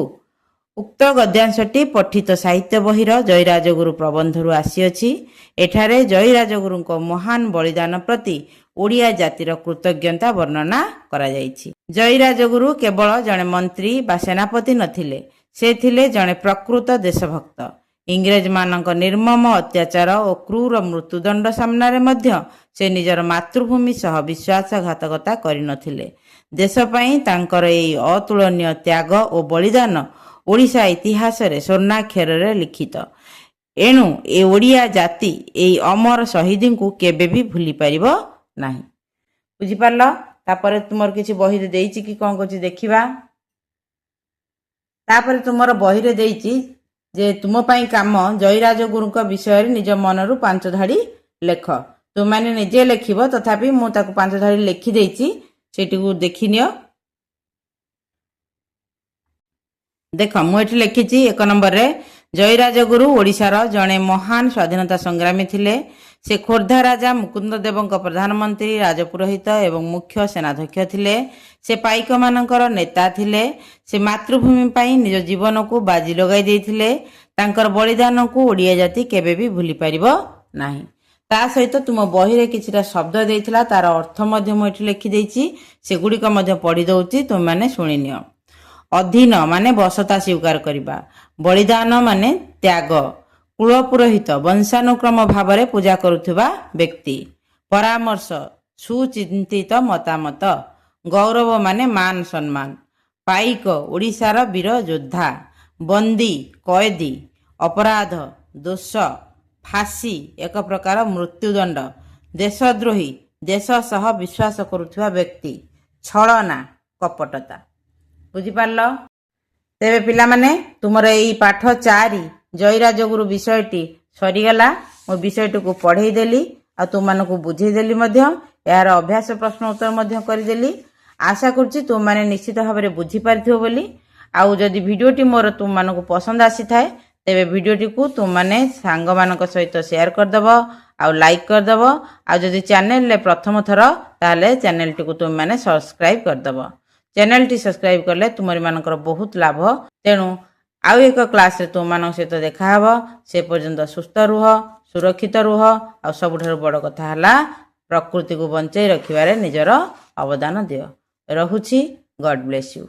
उक्त गद्यांशटी पठित साहित्य बहिर जयी राजगुरु प्रबंधरू आसीअछि। एठारे जयी राजगुरुଙ୍କ महान बलिदान प्रति ओडिया जातिर कृतज्ञता वर्णना करा जाइछि। जयी राजगुरु केवल जने मंत्री बा सेनापति नथिले, से थिले जने प्रकृत देशभक्त। इंग्रेज मानक निर्मम अत्याचार और क्रूर मृत्युदंड सामने मध्य से निजर मातृभूमि सह विश्वासघातकता करिनथिले। देश पई तांकर एई अतुलनीय त्याग और बलिदान ओडिशा इतिहास रे स्वर्णाक्षर रे लिखित। एणु ए ओडिया जाति एई अमर शहीदी को केबे भी भूली परिबो नाही। बुझी पारल? तापरे तुमर किछि बही रे देइछि कि कोन कोछि देखिबा। तापरे तुमर बही रे देइछि जे तुम पई काम जयी राजगुरुଙ୍କ विषय रे निज मनरु 5 धाड़ी लेख। तुम माने निजे लेखिबो, तथापि मु ताकू 5 धाड़ी लिखि देइछि, सेटिकू देखिनियो। देख मु एठी लिखिछि 1 नंबर रे, जयी राजगुरु ओडिशार जणे महान स्वाधीनता संग्रामी थिले। से खोर्धा राजा मुकुंद देवଙ୍କ प्रधानमंत्री, राजपुरोहित एवं मुख्य सेनाध्यक्ष थिले। से पाइक मानकर नेता थिले। से मातृभूमि पाई निज जीवन को बाजी लगाई देइथिले। तांकर बलिदान को ओडिया जाति केबे भी भूली परिबो नाही। ता सहित तुम बही रे किछिटा शब्द देइथिला, तार अर्थ मध्य मु एठी लिखि देइछि, सेगुडी को मध्य पढी दउछि, तुम माने सुनि नियो। अधीन माने बसता स्वीकार करिबा, बलिदान माने त्याग, कुलपुरोहित वंशानुक्रम भाव में पूजा करुवा व्यक्ति, परामर्श सुचिंतित मतामत, गौरव माने मान सम्मान, पाइक ओडिशार वीर योद्धा, बंदी कैदी, अपराध दोष फांसी एक प्रकार मृत्युदंड, देशद्रोही देश सह विश्वास करुवा व्यक्ति, छलना कपटता। बुझिपार? तेरे पिला माने तुमर यही पाठ 4 जयी राजगुरु विषयटी सरीगला। मो विषयटी को पढ़े देली आ तुम मानक बुझेदेली, यार अभ्यास प्रश्न उत्तर करदेली। आशा करुच्ची तुम मैंने निश्चित भाव में बुझीपार बोली। आउ जदि भिडियोटी मोर तुम मानक पसंद आसी थाए, तेबे भिडियोटी को तुम मैंने सांग मानक सहित शेयर करदेव, आउ लाइक करदेव। आउ जदि चैनल ले प्रथम थर ताले चैनल टी को तुम मैंने सब्सक्राइब करदेव। चैनल टी सब्सक्राइब करले तुमरी मानकर बहुत लाभ। तेणु आउ एक क्लास रे तुम मानक सहित देखा हबो। से पर्यंत सुस्थ रुह, सुरक्षित रुह। आ सबुठारु बड़ कथा हला प्रकृति को बंचाई रखिबारे निजर अवदान दियो। रहुछि। God bless you.